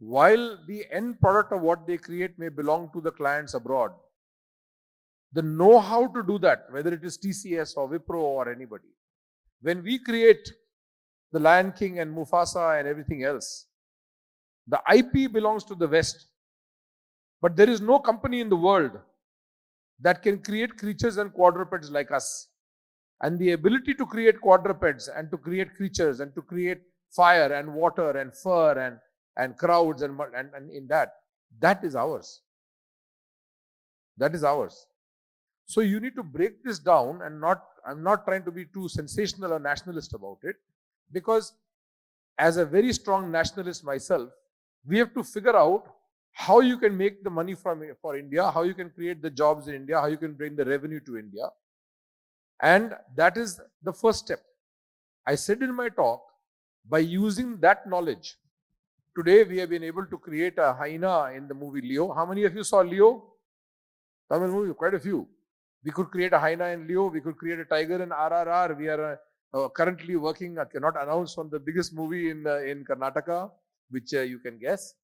while the end product of what they create may belong to the clients abroad, the know-how to do that, whether it is TCS or Wipro or anybody, when we create the Lion King and Mufasa and everything else, the IP belongs to the West. But there is no company in the world that can create creatures and quadrupeds like us. And the ability to create quadrupeds and to create creatures and to create fire and water and fur and crowds and in that is ours. That is ours. So you need to break this down, and I'm not trying to be too sensational or nationalist about it, because as a very strong nationalist myself, we have to figure out how you can make the money for India, how you can create the jobs in India, how you can bring the revenue to India. And that is the first step. I said in my talk, by using that knowledge, today we have been able to create a hyena in the movie Leo. How many of you saw Leo? Tamil movie, quite a few. We could create a hyena in Leo. We could create a tiger in RRR. We are currently working, I cannot announce, on the biggest movie in Karnataka, which you can guess.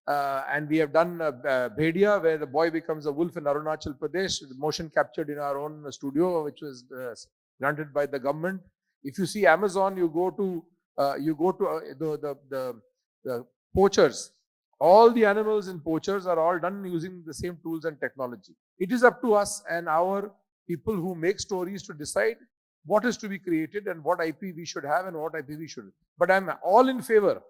And we have done Bhedia, where the boy becomes a wolf in Arunachal Pradesh, motion captured in our own studio, which was granted by the government. If you see Amazon, you go to the poachers. All the animals in poachers are all done using the same tools and technology. It is up to us and our people who make stories to decide what is to be created and what IP we should have and what IP we shouldn't. But I'm all in favor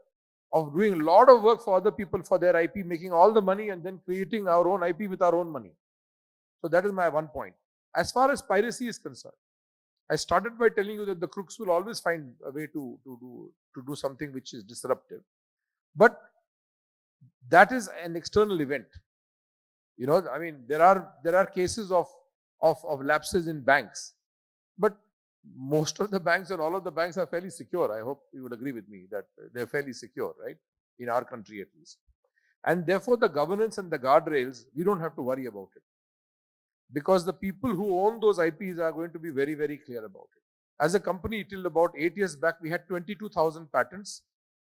of doing a lot of work for other people for their IP, making all the money and then creating our own IP with our own money. So that is my one point. As far as piracy is concerned, I started by telling you that the crooks will always find a way to do something which is disruptive. But that is an external event. You know, I mean, there are cases of lapses in banks, but most of the banks and all of the banks are fairly secure. I hope you would agree with me that they're fairly secure, right? In our country at least. And therefore, the governance and the guardrails, we don't have to worry about it. Because the people who own those IPs are going to be very, very clear about it. As a company, till about 8 years back, we had 22,000 patents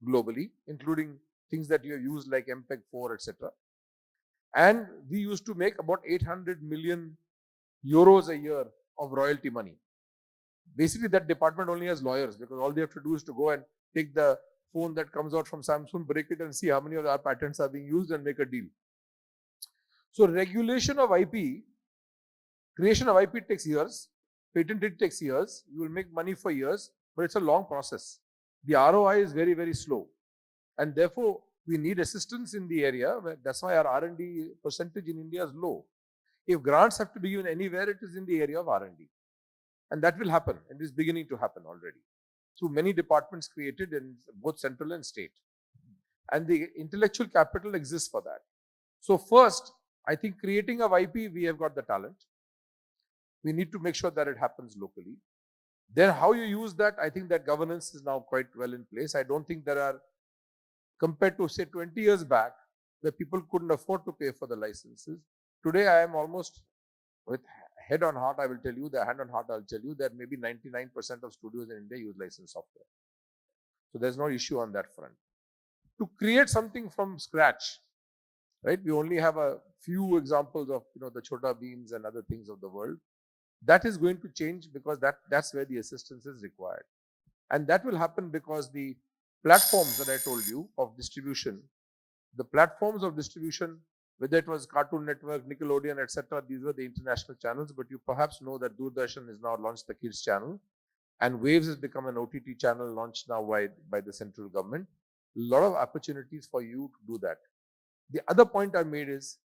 globally, including things that you have used like MPEG-4, etc. And we used to make about 800 million euros a year of royalty money. Basically, that department only has lawyers, because all they have to do is to go and take the phone that comes out from Samsung, break it and see how many of our patents are being used and make a deal. So regulation of IP, creation of IP takes years, patented takes years, you will make money for years, but it's a long process. The ROI is very, very slow. And therefore, we need assistance in the area. That's why our R&D percentage in India is low. If grants have to be given anywhere, it is in the area of R&D. And that will happen. It is beginning to happen already. Through many departments created in both central and state. And the intellectual capital exists for that. So first, I think creating of IP, we have got the talent. We need to make sure that it happens locally. Then how you use that, I think that governance is now quite well in place. I don't think there are, compared to say 20 years back, where people couldn't afford to pay for the licenses. Today I am almost, with head on heart, I will tell you, hand on heart, I'll tell you that maybe 99% of studios in India use licensed software. So there's no issue on that front. To create something from scratch, right? We only have a few examples of, the Chota Beams and other things of the world. That is going to change, because that's where the assistance is required. And that will happen because the platforms that I told you of distribution, the platforms of distribution, whether it was Cartoon Network, Nickelodeon, etc., these were the international channels, but you perhaps know that Doordarshan has now launched the Kids channel, and Waves has become an OTT channel launched now by the central government. A lot of opportunities for you to do that. The other point I made is,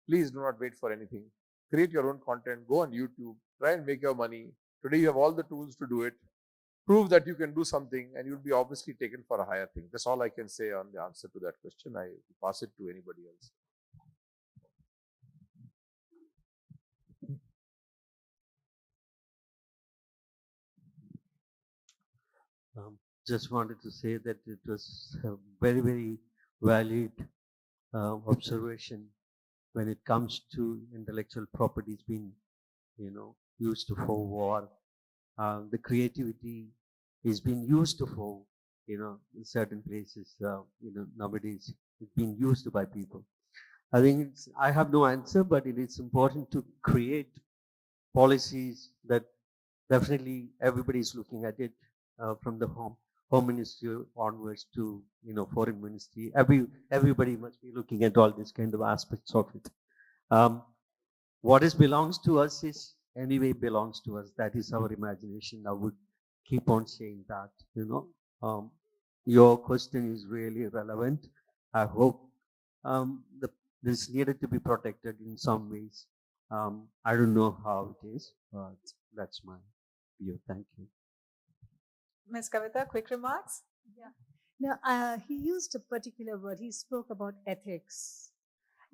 please do not wait for anything. Create your own content, go on YouTube, try and make your money. Today you have all the tools to do it. Prove that you can do something, and you'll be obviously taken for a higher thing. That's all I can say on the answer to that question. I pass it to anybody else. Just wanted to say that it was a very, very valid observation when it comes to intellectual properties being, used for war. The creativity is being used for, in certain places, nowadays it's being used by people. I think I have no answer, but it is important to create policies that definitely everybody is looking at it from the home ministry onwards to foreign ministry. Everybody must be looking at all these kind of aspects of it. What is belongs to us is anyway belongs to us. That is our imagination. I would keep on saying that. Your question is really relevant. I hope this needed to be protected in some ways. I don't know how it is, but that's my view. Thank you. Ms. Kavitha, quick remarks? Yeah. Now, he used a particular word. He spoke about ethics.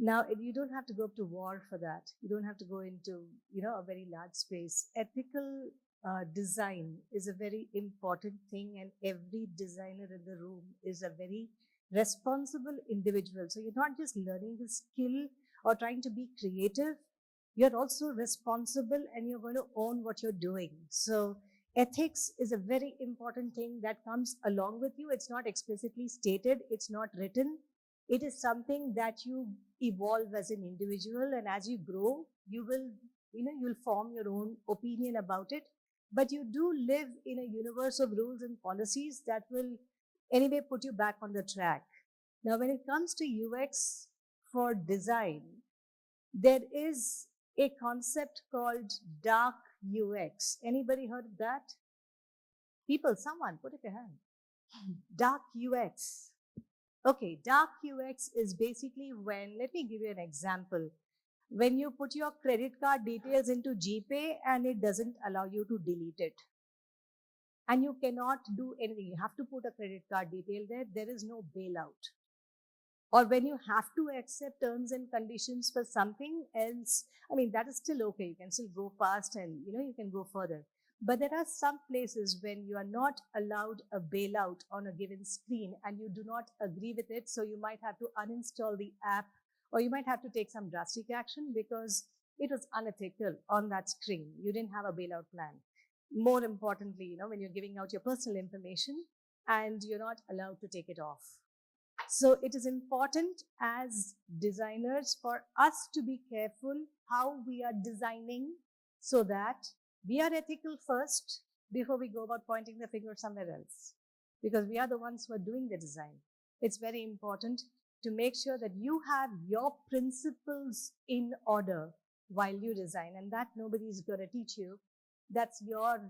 Now, you don't have to go up to war for that. You don't have to go into, a very large space. Ethical design is a very important thing, and every designer in the room is a very responsible individual. So you're not just learning the skill or trying to be creative. You're also responsible, and you're going to own what you're doing. So ethics is a very important thing that comes along with you. It's not explicitly stated. It's not written. It is something that you evolve as an individual, and as you grow, you will, you'll form your own opinion about it. But you do live in a universe of rules and policies that will anyway put you back on the track. Now, when it comes to UX for design, there is a concept called dark UX. Anybody heard of that? People, someone, put up your hand. Dark UX. Okay, dark UX is basically when, let me give you an example. When you put your credit card details into GPay and it doesn't allow you to delete it. And you cannot do anything. You have to put a credit card detail there. There is no bailout. Or when you have to accept terms and conditions for something else, that is still okay. You can still go past and, you can go further. But there are some places when you are not allowed a bailout on a given screen and you do not agree with it. So you might have to uninstall the app, or you might have to take some drastic action because it was unethical on that screen. You didn't have a bailout plan. More importantly, when you're giving out your personal information and you're not allowed to take it off. So it is important as designers for us to be careful how we are designing so that we are ethical first before we go about pointing the finger somewhere else. Because we are the ones who are doing the design. It's very important to make sure that you have your principles in order while you design, and that nobody is going to teach you. That's your,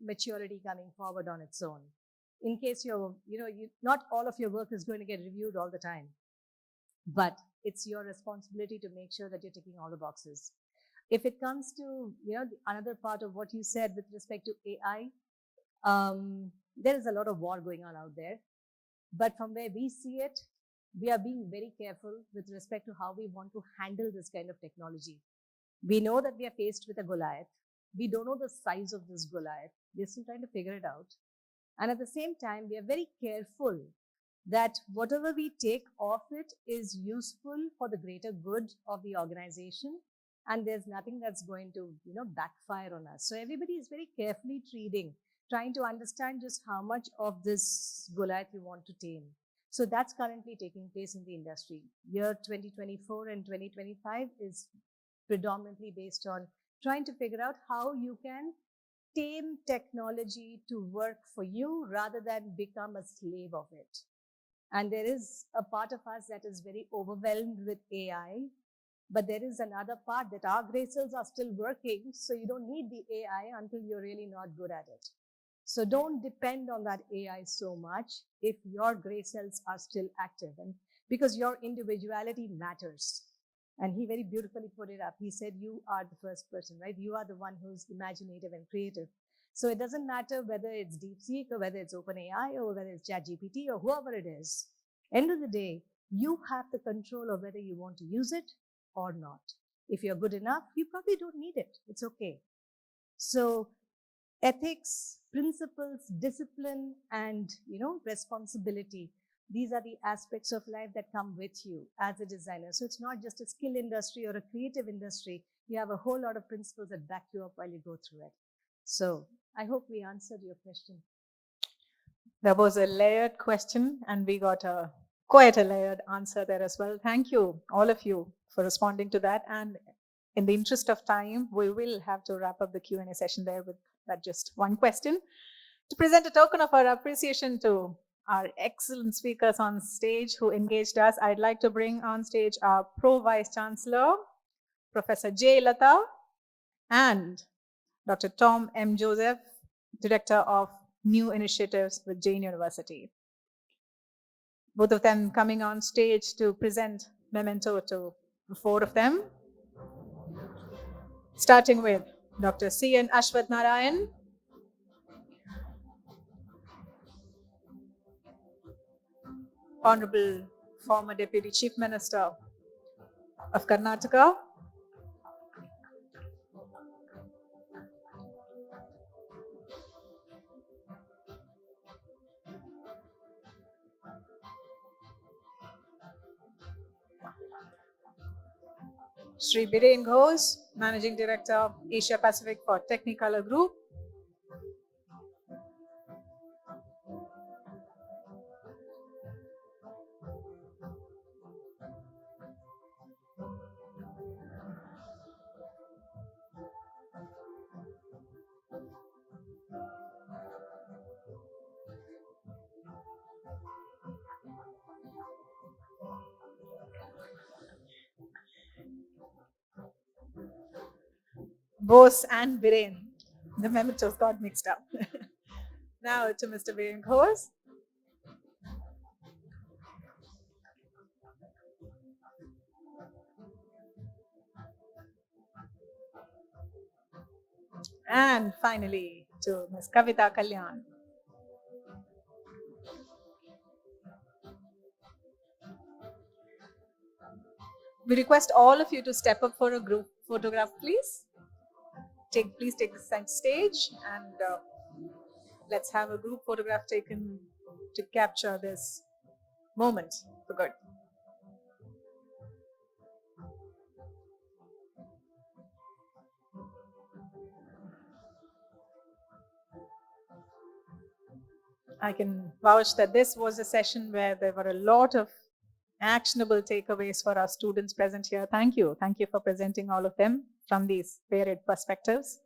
maturity coming forward on its own. In case not all of your work is going to get reviewed all the time, but it's your responsibility to make sure that you're ticking all the boxes. If it comes to, another part of what you said with respect to AI, there is a lot of war going on out there. But from where we see it, we are being very careful with respect to how we want to handle this kind of technology. We know that we are faced with a Goliath. We don't know the size of this Goliath. We're still trying to figure it out. And at the same time, we are very careful that whatever we take off it is useful for the greater good of the organization. And there's nothing that's going to, backfire on us. So everybody is very carefully treating, trying to understand just how much of this Goliath you want to tame. So that's currently taking place in the industry. Year 2024 and 2025 is predominantly based on trying to figure out how you can tame technology to work for you rather than become a slave of it. And there is a part of us that is very overwhelmed with AI, but there is another part that our gray cells are still working, so you don't need the AI until you're really not good at it. So don't depend on that AI so much if your gray cells are still active, and because your individuality matters. And he very beautifully put it up. He said, you are the first person, right? You are the one who's imaginative and creative. So it doesn't matter whether it's DeepSeek or whether it's OpenAI or whether it's ChatGPT or whoever it is. End of the day, you have the control of whether you want to use it or not. If you're good enough, you probably don't need it. It's okay. So ethics, principles, discipline, and, responsibility. These are the aspects of life that come with you as a designer. So it's not just a skill industry or a creative industry. You have a whole lot of principles that back you up while you go through it. So I hope we answered your question. That was a layered question, and we got a Quite a layered answer there as well. Thank you, all of you, for responding to that. And in the interest of time, we will have to wrap up the Q&A session there with that just one question. To present a token of our appreciation to our excellent speakers on stage who engaged us, I'd like to bring on stage our Pro Vice Chancellor, Professor J. Lata, and Dr. Tom M. Joseph, Director of New Initiatives with Jain University. Both of them coming on stage to present memento to the four of them. Starting with Dr. C. N. Ashwath Narayan, Honorable former Deputy Chief Minister of Karnataka, Shri Biren Ghose, Managing Director, Asia Pacific for Technicolor Group, Bose and Biren. The mementos got mixed up. Now to Mr. Biren Ghose. And finally to Ms. Kavitha Kalyan. We request all of you to step up for a group photograph, please. Please take the center stage and let's have a group photograph taken to capture this moment for good. I can vouch that this was a session where there were a lot of actionable takeaways for our students present here. Thank you. Thank you for presenting all of them from these varied perspectives.